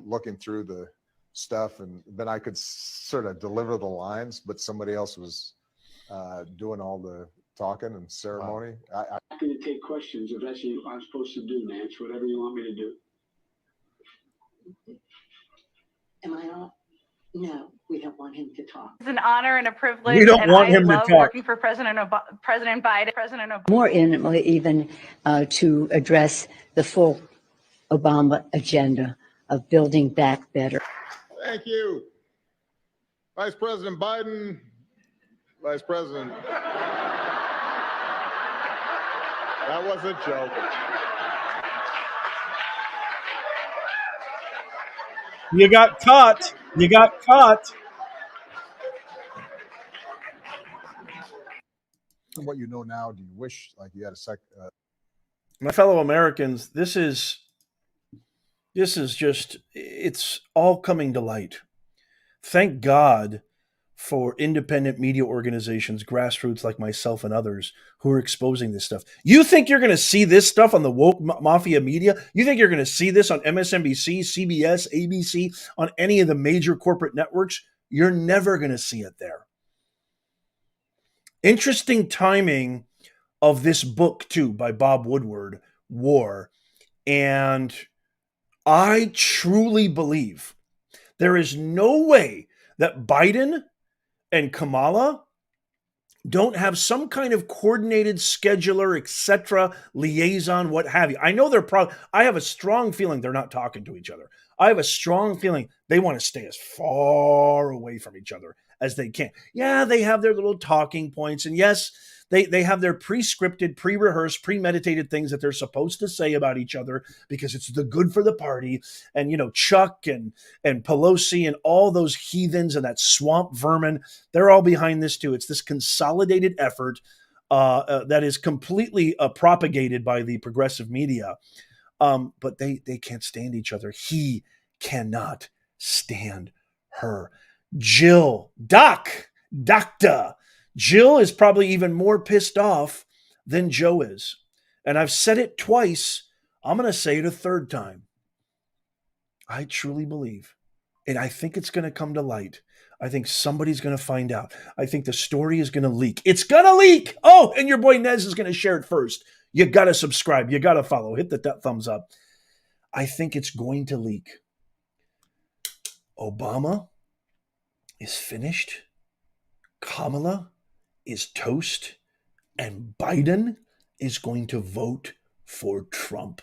looking through the stuff, and then I could sort of deliver the lines, but somebody else was doing all the talking and ceremony. I'm going to take questions if that's what I'm supposed to do, Nance. Whatever you want me to do. Am I on? No, we don't want him to talk. It's an honor and a privilege. We don't and want I him to love talk. working for President Biden. More intimately, even to address the full Obama agenda of building back better. Thank you. Vice President Biden, Vice President. That was a joke. You got caught. You got caught. What you know now, do you wish like you had a second? My fellow Americans, this is just, it's all coming to light. Thank God for independent media organizations, grassroots like myself and others who are exposing this stuff. You think you're going to see this stuff on the woke mafia media? You think you're going to see this on MSNBC, CBS, ABC, on any of the major corporate networks? You're never going to see it there. Interesting timing of this book, too, by Bob Woodward, War. And I truly believe there is no way that Biden and Kamala don't have some kind of coordinated scheduler, etc., liaison, what have you. I know I have a strong feeling they're not talking to each other. I have a strong feeling they want to stay as far away from each other as they can. Yeah, they have their little talking points. And yes, they have their pre-scripted, pre-rehearsed, premeditated things that they're supposed to say about each other because it's the good for the party. And, you know, Chuck and Pelosi and all those heathens and that swamp vermin, they're all behind this too. It's this consolidated effort that is completely propagated by the progressive media. But they can't stand each other. He cannot stand her. Doctor Jill is probably even more pissed off than Joe is. And I've said it twice. I'm going to say it a third time. I truly believe, and I think it's going to come to light. I think somebody's going to find out. I think the story is going to leak. It's going to leak. Oh, and your boy Nez is going to share it first. You got to subscribe. You got to follow. Hit the thumbs up. I think it's going to leak. Obama is finished. Kamala is toast. And Biden is going to vote for Trump.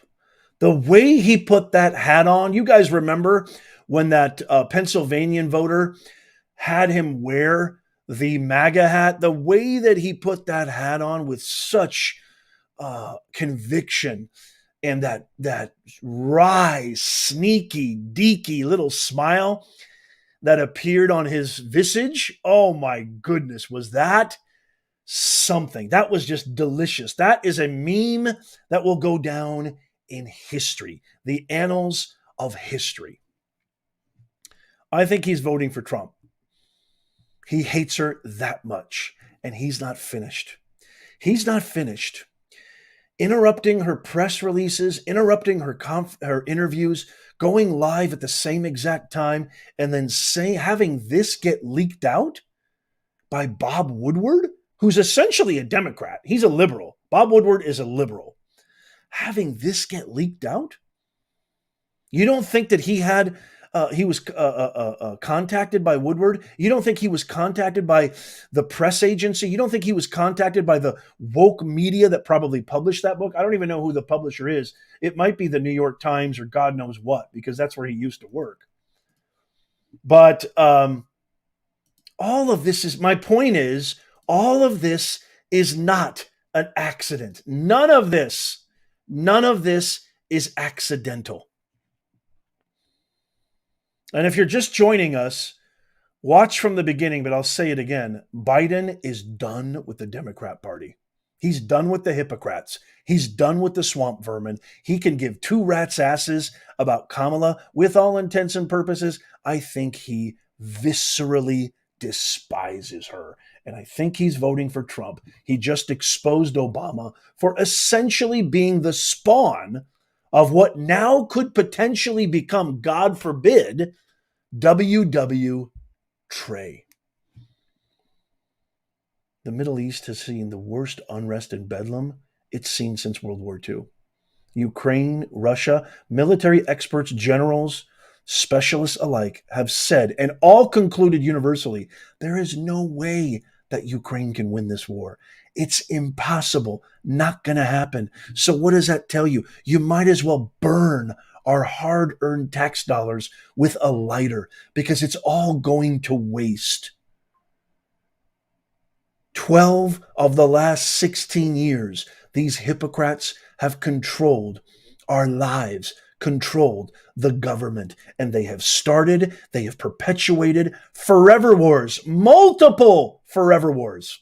The way he put that hat on, you guys remember when that Pennsylvanian voter had him wear the MAGA hat? The way that he put that hat on with such conviction and that wry, sneaky, deaky little smile that appeared on his visage. Oh my goodness, was that something? That was just delicious. That is a meme that will go down in history, the annals of history. I think he's voting for Trump. He hates her that much, and he's not finished. He's not finished. Interrupting her press releases, interrupting her interviews, going live at the same exact time, and then having this get leaked out by Bob Woodward, who's essentially a Democrat. He's a liberal. Bob Woodward is a liberal. Having this get leaked out? You don't think that he was contacted by Woodward? You don't think he was contacted by the press agency? You don't think he was contacted by the woke media that probably published that book? I don't even know who the publisher is. It might be the New York Times or God knows what, because that's where he used to work. But all of this is, my point is, all of this is not an accident. None of this is accidental. And if you're just joining us, watch from the beginning, but I'll say it again. Biden is done with the Democrat Party. He's done with the hypocrites. He's done with the swamp vermin. He can give two rats' asses about Kamala. With all intents and purposes, I think he viscerally despises her. And I think he's voting for Trump. He just exposed Obama for essentially being the spawn of what now could potentially become, God forbid, W.W. Trey. The Middle East has seen the worst unrest and bedlam it's seen since World War II. Ukraine, Russia, military experts, generals, specialists alike have said, and all concluded universally, there is no way that Ukraine can win this war. It's impossible. Not going to happen. So what does that tell you? You might as well burn our hard-earned tax dollars with a lighter because it's all going to waste. 12 of the last 16 years, these hypocrites have controlled our lives, controlled the government, and they have perpetuated forever wars, multiple forever wars.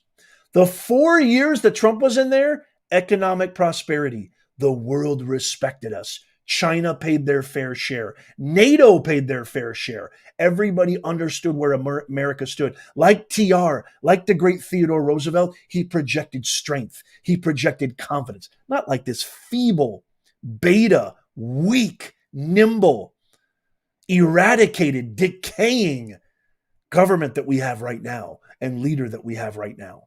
The 4 years that Trump was in there, economic prosperity. The world respected us. China paid their fair share. NATO paid their fair share. Everybody understood where America stood. Like TR, like the great Theodore Roosevelt, he projected strength. He projected confidence. Not like this feeble, beta, weak, nimble, eradicated, decaying government that we have right now and leader that we have right now.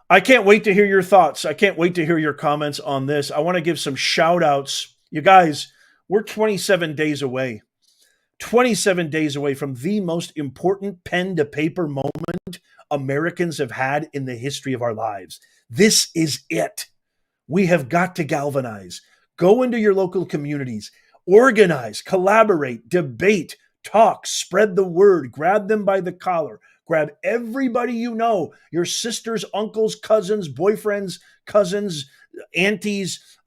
I can't wait to hear your thoughts. I can't wait to hear your comments on this. I want to give some shout outs. You guys, we're 27 days away. 27 days away from the most important pen to paper moment Americans have had in the history of our lives. This is it. We have got to galvanize. Go into your local communities, organize, collaborate, debate, talk, spread the word, grab them by the collar. Grab everybody you know, your sisters, uncles, cousins, boyfriends, cousins, aunties,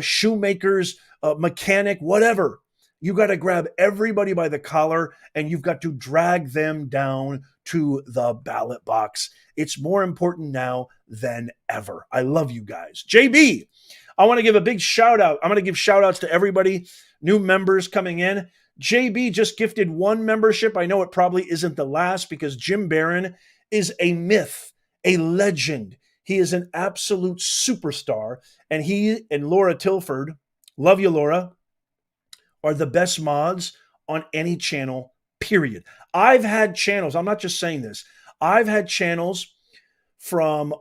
shoemakers, mechanic, whatever. You got to grab everybody by the collar and you've got to drag them down to the ballot box. It's more important now than ever. I love you guys. JB, I want to give a big shout out. I'm going to give shout outs to everybody, new members coming in. JB just gifted one membership. I know it probably isn't the last because Jim Barron is a myth, a legend. He is an absolute superstar. And he and Laura Tilford, love you, Laura, are the best mods on any channel, period. I've had channels, I'm not just saying this, I've had channels from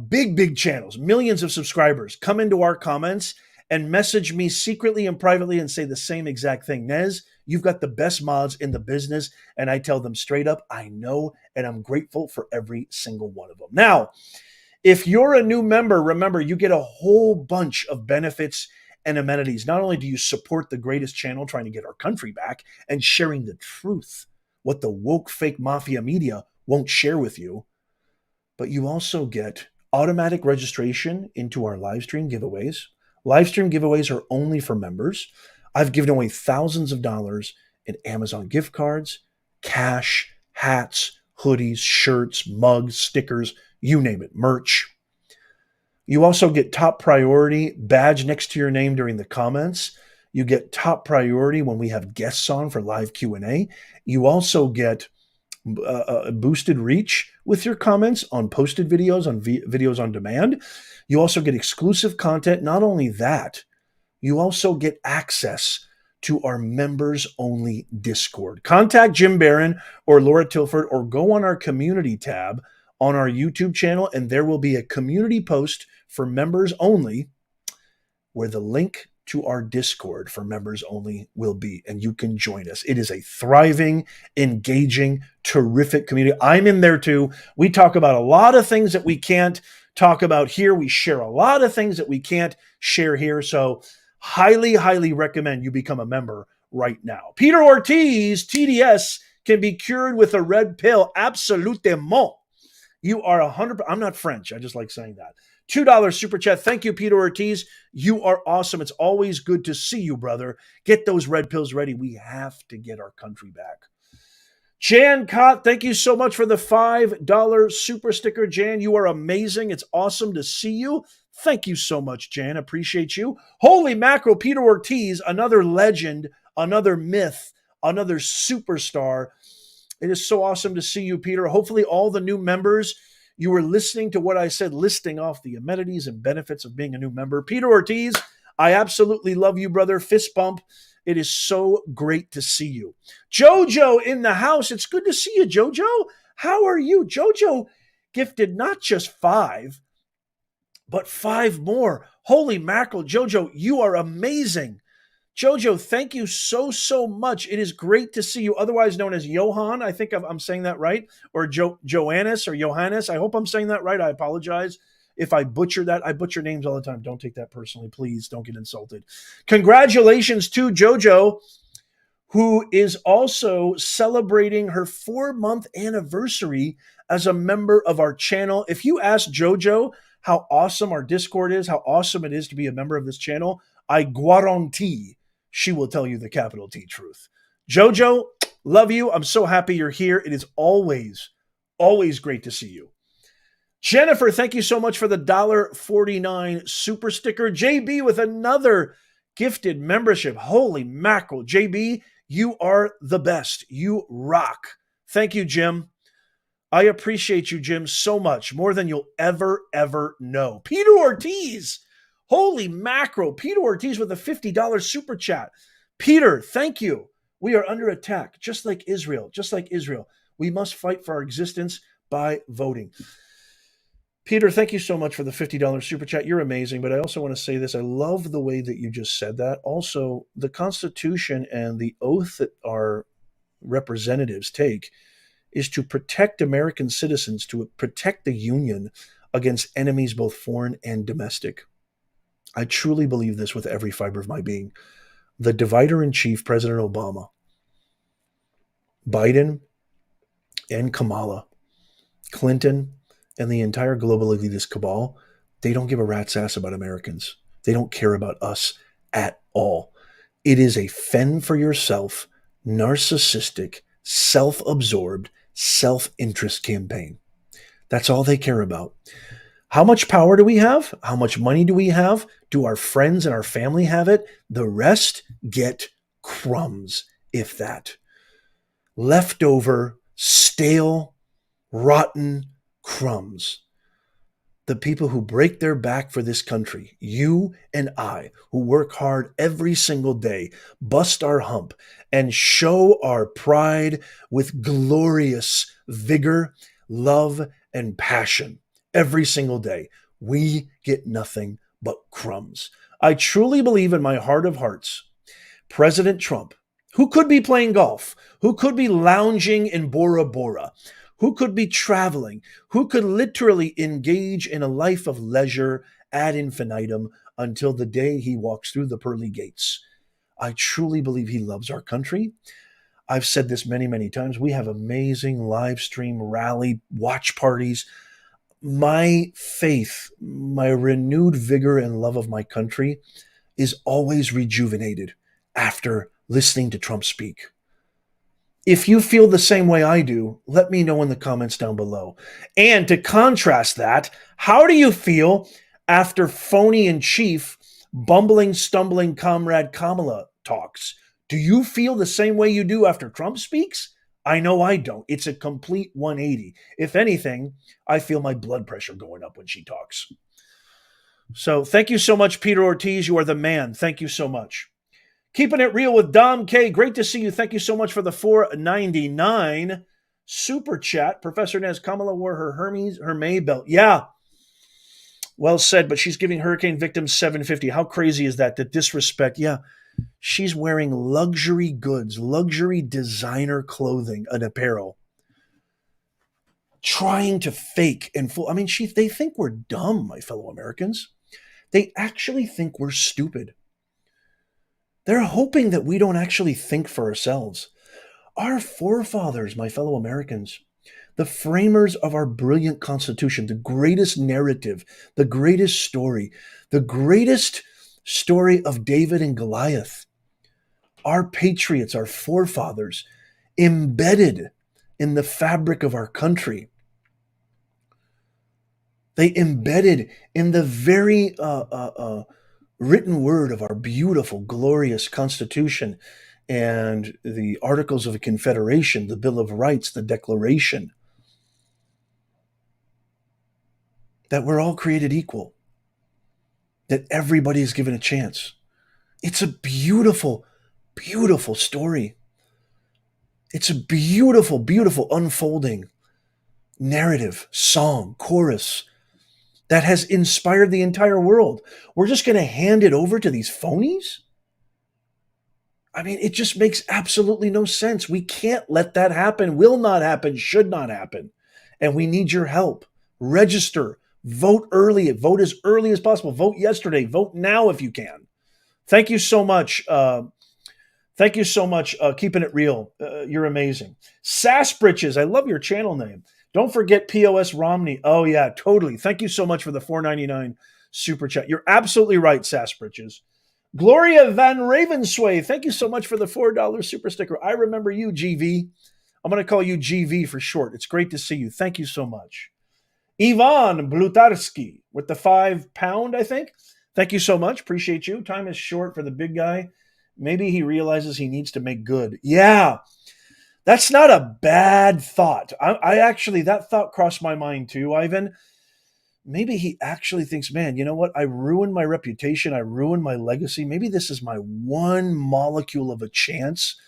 big channels, millions of subscribers, come into our comments and message me secretly and privately and say the same exact thing. Nez, you've got the best mods in the business. And I tell them straight up, I know, and I'm grateful for every single one of them. Now, if you're a new member, remember, you get a whole bunch of benefits and amenities. Not only do you support the greatest channel trying to get our country back and sharing the truth, what the woke fake mafia media won't share with you, but you also get automatic registration into our live stream giveaways. Live stream giveaways are only for members. I've given away thousands of dollars in Amazon gift cards, cash, hats, hoodies, shirts, mugs, stickers, you name it, merch. You also get top priority badge next to your name during the comments. You get top priority when we have guests on for live Q&A. You also get boosted reach with your comments on posted videos, on videos on demand. You also get exclusive content. Not only that, you also get access to our members-only Discord. Contact Jim Barron or Laura Tilford or go on our community tab on our YouTube channel, and there will be a community post for members only where the link to our Discord for members only will be, and you can join us. It is a thriving, engaging, terrific community. I'm in there too. We talk about a lot of things that we can't talk about here. We share a lot of things that we can't share here. So highly recommend you become a member right now. Peter Ortiz, TDS, can be cured with a red pill. Absolutement. You are 100%. I'm not French. I just like saying that. $2 super chat. Thank you, Peter Ortiz. You are awesome. It's always good to see you, brother. Get those red pills ready. We have to get our country back. Jan Cott, thank you so much for the $5 super sticker. Jan, you are amazing. It's awesome to see you. Thank you so much, Jan. Appreciate you. Holy mackerel, Peter Ortiz, another legend, another myth, another superstar. It is so awesome to see you, Peter. Hopefully all the new members, you were listening to what I said, listing off the amenities and benefits of being a new member. Peter Ortiz, I absolutely love you, brother. Fist bump. It is so great to see you. Jojo in the house. It's good to see you, Jojo. How are you? Jojo gifted not just 5, but 5 more. Holy mackerel, Jojo, you are amazing. Jojo, thank you so much. It is great to see you, otherwise known as Johan. I think I'm saying that right. Or Joannis or Johannes. I hope I'm saying that right. I apologize if I butcher that. I butcher names all the time. Don't take that personally. Please don't get insulted. Congratulations to Jojo, who is also celebrating her 4-month anniversary as a member of our channel. If you ask Jojo how awesome our Discord is, how awesome it is to be a member of this channel, I guarantee she will tell you the capital T truth. Jojo, love you. I'm so happy you're here. It is always great to see you. Jennifer, thank you so much for the $1.49 super sticker. JB with another gifted membership. Holy mackerel. JB, you are the best. You rock. Thank you, Jim. I appreciate you, Jim, so much. More than you'll ever know. Peter Ortiz. Holy mackerel. Peter Ortiz with a $50 super chat. Peter, thank you. We are under attack, just like Israel. Just like Israel. We must fight for our existence by voting. Peter, thank you so much for the $50 super chat. You're amazing. But I also want to say this. I love the way that you just said that. Also, the Constitution and the oath that our representatives take is to protect American citizens, to protect the Union against enemies, both foreign and domestic. I truly believe this with every fiber of my being. The divider-in-chief, President Obama, Biden, and Kamala, Clinton, and the entire global elitist cabal, they don't give a rat's ass about Americans. They don't care about us at all. It is a fend for yourself, narcissistic, self-absorbed, self-interest campaign. That's all they care about. How much power do we have? How much money do we have? Do our friends and our family have it? The rest get crumbs, if that. Leftover, stale, rotten crumbs. The people who break their back for this country, you and I, who work hard every single day, bust our hump, and show our pride with glorious vigor, love, and passion every single day, we get nothing but crumbs. I truly believe in my heart of hearts, President Trump, who could be playing golf, who could be lounging in Bora Bora, who could be traveling, who could literally engage in a life of leisure ad infinitum until the day he walks through the pearly gates. I truly believe he loves our country. I've said this many times. We have amazing live stream rally watch parties. My faith, my renewed vigor and love of my country is always rejuvenated after listening to Trump speak. If you feel the same way I do, let me know in the comments down below. And to contrast that, how do you feel after phony-in-chief, bumbling, stumbling comrade Kamala talks? Do you feel the same way you do after Trump speaks? I know I don't. It's a complete 180. If anything, I feel my blood pressure going up when she talks. So thank you so much, Peter Ortiz. You are the man. Thank you so much. Keeping it real with Dom K. Great to see you. Thank you so much for the $4.99 super chat. Professor Nez, Kamala wore her May belt. Yeah. Well said, but she's giving hurricane victims $750. How crazy is that? The disrespect. Yeah. She's wearing luxury goods, luxury designer clothing and apparel. Trying to fake and fool. I mean, they think we're dumb, my fellow Americans. They actually think we're stupid. They're hoping that we don't actually think for ourselves. Our forefathers, my fellow Americans, the framers of our brilliant Constitution, the greatest narrative, the greatest story of David and Goliath, our patriots, our forefathers, embedded in the fabric of our country. They embedded in the very written word of our beautiful, glorious Constitution and the Articles of Confederation, the Bill of Rights, the Declaration, that we're all created equal, that everybody is given a chance. It's a beautiful, beautiful story. It's a beautiful, beautiful unfolding narrative, song, chorus that has inspired the entire world. We're just going to hand it over to these phonies? I mean, it just makes absolutely no sense. We can't let that happen. Will not happen, should not happen. And we need your help. Register, vote early, vote as early as possible. Vote yesterday, vote now if you can. Thank you so much. Thank you so much. Keeping it real. You're amazing. Sassbritches, I love your channel name. Don't forget POS Romney. Oh, yeah, totally. Thank you so much for the $4.99 super chat. You're absolutely right, Sassbritches. Gloria Van Ravensway, thank you so much for the $4 super sticker. I remember you, GV. I'm going to call you GV for short. It's great to see you. Thank you so much. Ivan Blutarski with the £5, I think. Thank you so much. Appreciate you. Time is short for the big guy. Maybe he realizes he needs to make good. Yeah, that's not a bad thought. I actually, that thought crossed my mind too, Ivan. Maybe he actually thinks, man, you know what? I ruined my reputation. I ruined my legacy. Maybe this is my one molecule of a chance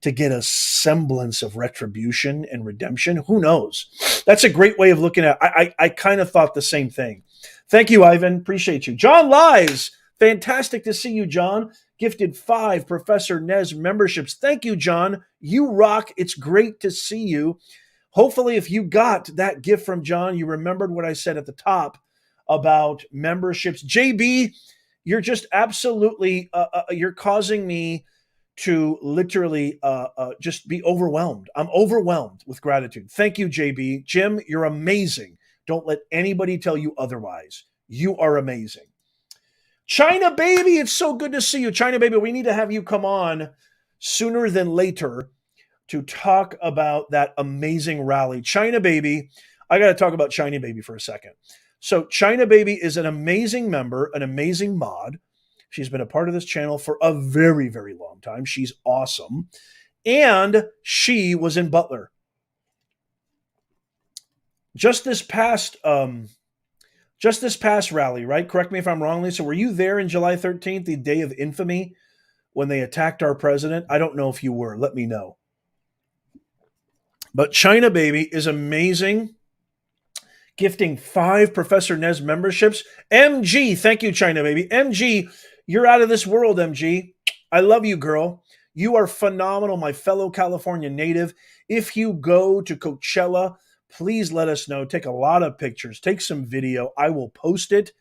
to get a semblance of retribution and redemption. Who knows? That's a great way of looking at it. I kind of thought the same thing. Thank you, Ivan. Appreciate you. John Lies. Fantastic to see you, John. Gifted 5 Professor Nez memberships. Thank you, John. You rock. It's great to see you. Hopefully, if you got that gift from John, you remembered what I said at the top about memberships. JB, you're just absolutely, you're causing me to literally just be overwhelmed. I'm overwhelmed with gratitude. Thank you, JB. Jim, you're amazing. Don't let anybody tell you otherwise. You are amazing. China Baby, it's so good to see you. China Baby, we need to have you come on sooner than later to talk about that amazing rally. China Baby, I got to talk about China Baby for a second. So China Baby is an amazing member, an amazing mod. She's been a part of this channel for a very, very long time. She's awesome. And she was in Butler. Just this past rally, right? Correct me if I'm wrong, Lisa. Were you there in July 13th, the day of infamy, when they attacked our president? I don't know if you were. Let me know. But China Baby is amazing. Gifting 5 Professor Nez memberships. MG, thank you, China Baby. MG, you're out of this world, MG. I love you, girl. You are phenomenal, my fellow California native. If you go to Coachella, please let us know. Take a lot of pictures. Take some video. I will post it.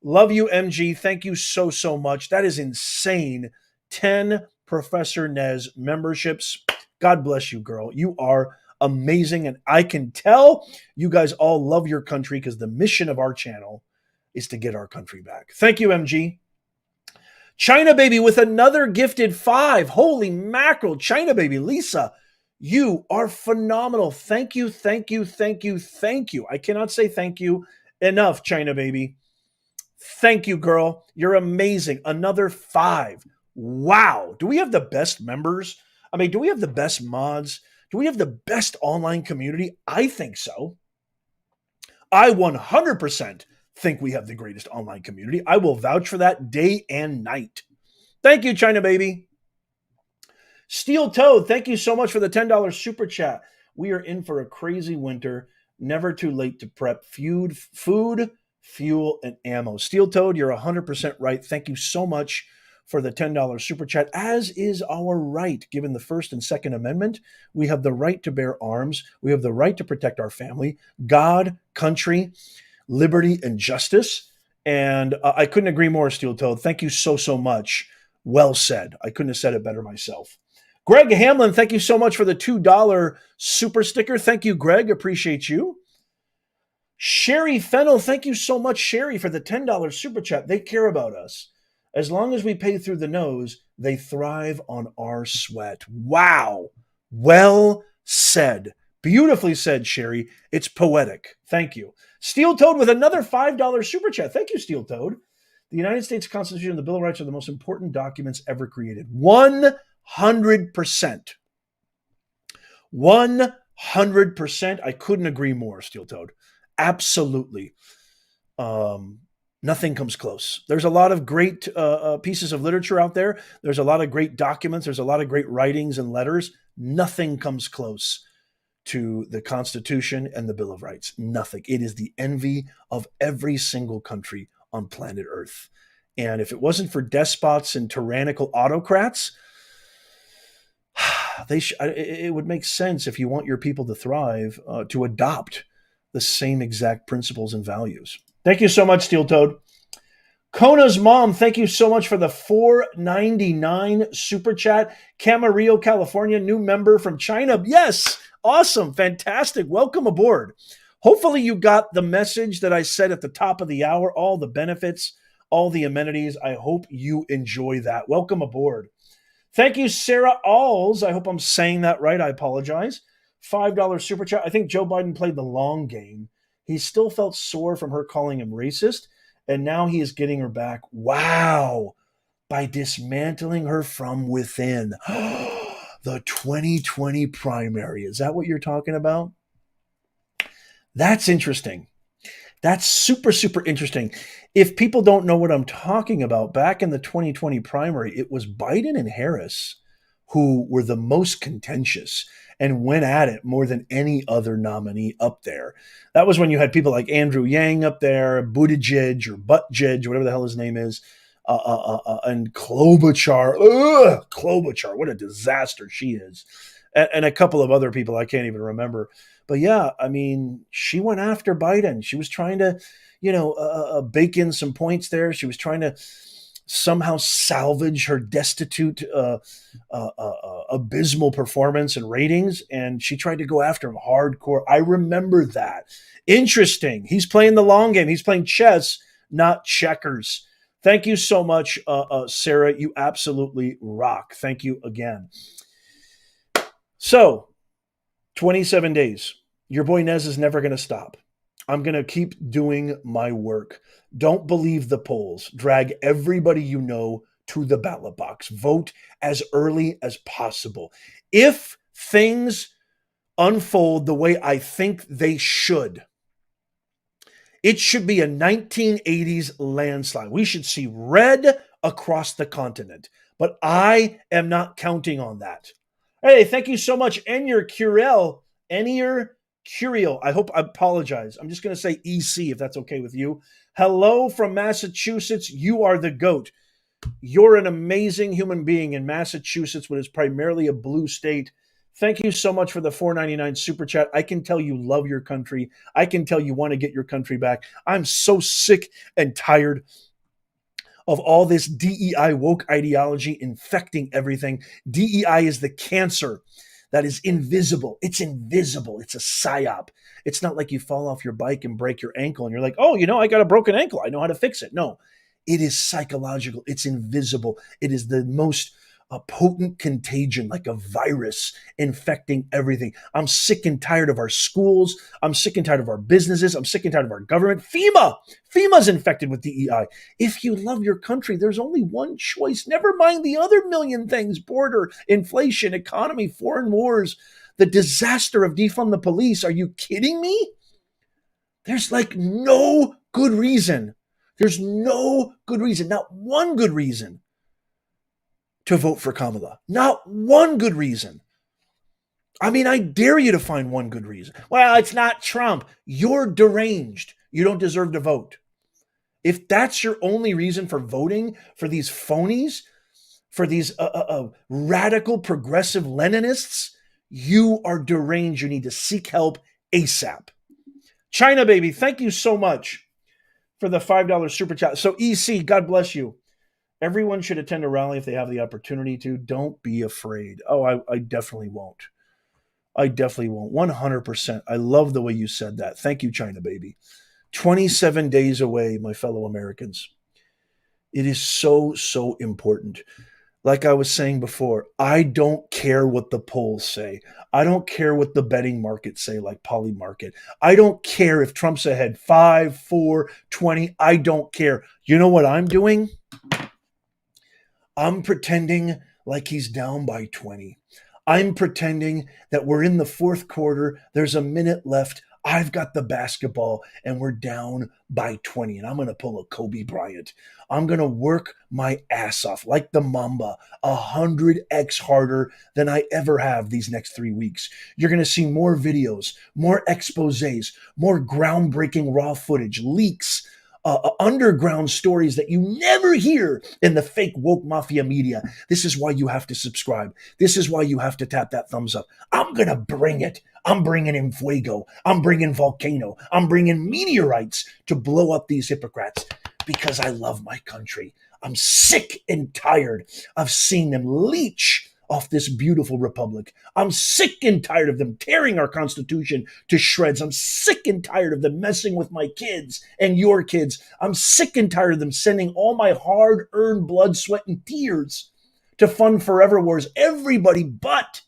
Love you, MG. Thank you so, so much. That is insane. 10 Professor Nez memberships. God bless you, girl. You are amazing. And I can tell you guys all love your country because the mission of our channel is to get our country back. Thank you, MG. China Baby with another gifted 5. Holy mackerel. China Baby. Lisa, you are phenomenal. Thank you, thank you, thank you, thank you. I cannot say thank you enough, China Baby. Thank you, girl. You're amazing. Another 5. Wow. Do we have the best members? I mean, do we have the best mods? Do we have the best online community? I think so. I 100% think we have the greatest online community. I will vouch for that day and night. Thank you, China Baby. Steel Toad, thank you so much for the $10 super chat. We are in for a crazy winter. Never too late to prep food, fuel, and ammo. Steel Toad, you're 100% right. Thank you so much for the $10 super chat, as is our right. Given the First and Second Amendment, we have the right to bear arms. We have the right to protect our family, God, country, liberty, and justice. And I couldn't agree more, Steel Toad. Thank you so, so much. Well said. I couldn't have said it better myself. Greg Hamlin, thank you so much for the $2 super sticker. Thank you, Greg. Appreciate you. Sherry Fennel, thank you so much, Sherry, for the $10 super chat. They care about us. As long as we pay through the nose, they thrive on our sweat. Wow. Well said. Beautifully said, Sherry. It's poetic. Thank you. Steel Toad with another $5 super chat. Thank you, Steel Toad. The United States Constitution and the Bill of Rights are the most important documents ever created. 100%. 100%. I couldn't agree more, Steel Toad. Absolutely. Nothing comes close. There's a lot of great pieces of literature out there. There's a lot of great documents. There's a lot of great writings and letters. Nothing comes close to the Constitution and the Bill of Rights. Nothing. It is the envy of every single country on planet Earth. And if it wasn't for despots and tyrannical autocrats, it would make sense if you want your people to thrive to adopt the same exact principles and values. Thank you so much, Steel Toad. Kona's mom, thank you so much for the $4.99 super chat. Camarillo, California, new member from China. Yes, awesome, fantastic. Welcome aboard. Hopefully you got the message that I said at the top of the hour, all the benefits, all the amenities. I hope you enjoy that. Welcome aboard. Thank you, Sarah Alls. I hope I'm saying that right. I apologize. $5 super chat. I think Joe Biden played the long game. He still felt sore from her calling him racist, and now he is getting her back. Wow. By dismantling her from within. The 2020 primary. Is that what you're talking about? That's interesting. That's super, super interesting. If people don't know what I'm talking about, back in the 2020 primary, it was Biden and Harris who were the most contentious and went at it more than any other nominee up there. That was when you had people like Andrew Yang up there, Buttigieg or Buttigieg, whatever the hell his name is, and Klobuchar. Ugh, Klobuchar, what a disaster she is. And a couple of other people I can't even remember. But yeah, I mean, she went after Biden. She was trying to, bake in some points there. She was trying to somehow salvage her destitute, abysmal performance and ratings. And she tried to go after him hardcore. I remember that. Interesting. He's playing the long game. He's playing chess, not checkers. Thank you so much, Sarah. You absolutely rock. Thank you again. So, 27 days. Your boy Nez is never going to stop. I'm going to keep doing my work. Don't believe the polls. Drag everybody you know to the ballot box. Vote as early as possible. If things unfold the way I think they should, it should be a 1980s landslide. We should see red across the continent. But I am not counting on that. Hey, thank you so much, Enier Curiel. I hope I apologize. I'm just going to say EC if that's okay with you. Hello from Massachusetts. You are the GOAT. You're an amazing human being in Massachusetts, which is primarily a blue state. Thank you so much for the $4.99 super chat. I can tell you love your country. I can tell you want to get your country back. I'm so sick and tired of all this DEI woke ideology infecting everything. DEI is the cancer that is invisible. It's invisible. It's a psyop. It's not like you fall off your bike and break your ankle and you're like, oh, I got a broken ankle. I know how to fix it. No, it is psychological. It's invisible. It is the most potent contagion, like a virus infecting everything. I'm sick and tired of our schools. I'm sick and tired of our businesses. I'm sick and tired of our government. FEMA's infected with DEI. If you love your country, there's only one choice. Never mind the other million things: border, inflation, economy, foreign wars, the disaster of defund the police. Are you kidding me? There's like no good reason. There's no good reason, not one good reason to vote for Kamala. Not one good reason. I mean, I dare you to find one good reason. Well, it's not Trump. You're deranged. You don't deserve to vote. If that's your only reason for voting for these phonies, for these radical progressive Leninists, you are deranged. You need to seek help ASAP. China Baby, thank you so much for the $5 super chat. So EC, God bless you. Everyone should attend a rally if they have the opportunity to. Don't be afraid. Oh, I definitely won't. I definitely won't. 100%. I love the way you said that. Thank you, China Baby. 27 days away, my fellow Americans. It is so, so important. Like I was saying before, I don't care what the polls say. I don't care what the betting markets say, like Polymarket. I don't care if Trump's ahead 5, 4, 20. I don't care. You know what I'm doing? I'm pretending like he's down by 20. I'm pretending that we're in the fourth quarter. There's a minute left. I've got the basketball and we're down by 20. And I'm going to pull a Kobe Bryant. I'm going to work my ass off like the Mamba, 100x harder than I ever have these next 3 weeks. You're going to see more videos, more exposés, more groundbreaking raw footage, leaks, underground stories that you never hear in the fake woke mafia media. This is why you have to subscribe. This is why you have to tap that thumbs up. I'm going to bring it. I'm bringing in fuego. I'm bringing volcano. I'm bringing meteorites to blow up these hypocrites because I love my country. I'm sick and tired of seeing them leech off this beautiful republic. I'm sick and tired of them tearing our Constitution to shreds. I'm sick and tired of them messing with my kids and your kids. I'm sick and tired of them sending all my hard-earned blood, sweat, and tears to fund forever wars. Everybody but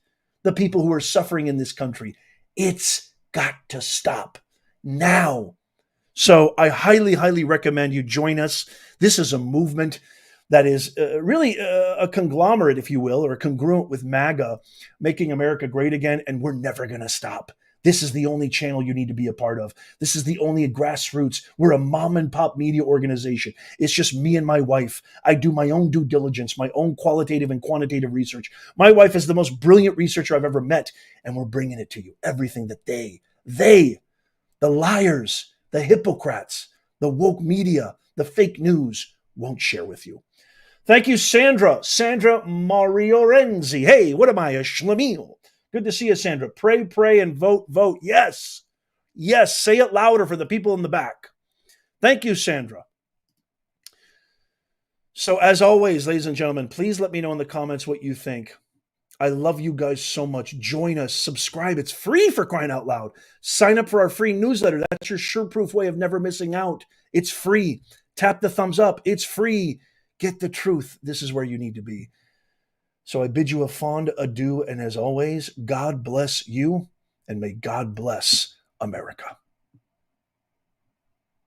the people who are suffering in this country. It's got to stop now. So I highly, highly recommend you join us. This is a movement that is really a conglomerate, if you will, or a congruent with MAGA, making America great again, and we're never going to stop. This is the only channel you need to be a part of. This is the only grassroots. We're a mom and pop media organization. It's just me and my wife. I do my own due diligence, my own qualitative and quantitative research. My wife is the most brilliant researcher I've ever met, and we're bringing it to you. Everything that they, the liars, the hypocrites, the woke media, the fake news won't share with you. Thank you, Sandra Mariorenzi. Hey, what am I, a schlemiel? Good to see you, Sandra. Pray, pray, and vote, vote. Yes. Yes, say it louder for the people in the back. Thank you, Sandra. So as always, ladies and gentlemen, please let me know in the comments what you think. I love you guys so much. Join us. Subscribe. It's free, for crying out loud. Sign up for our free newsletter. That's your sure-proof way of never missing out. It's free. Tap the thumbs up. It's free. Get the truth. This is where you need to be. So I bid you a fond adieu. And as always, God bless you, and may God bless America.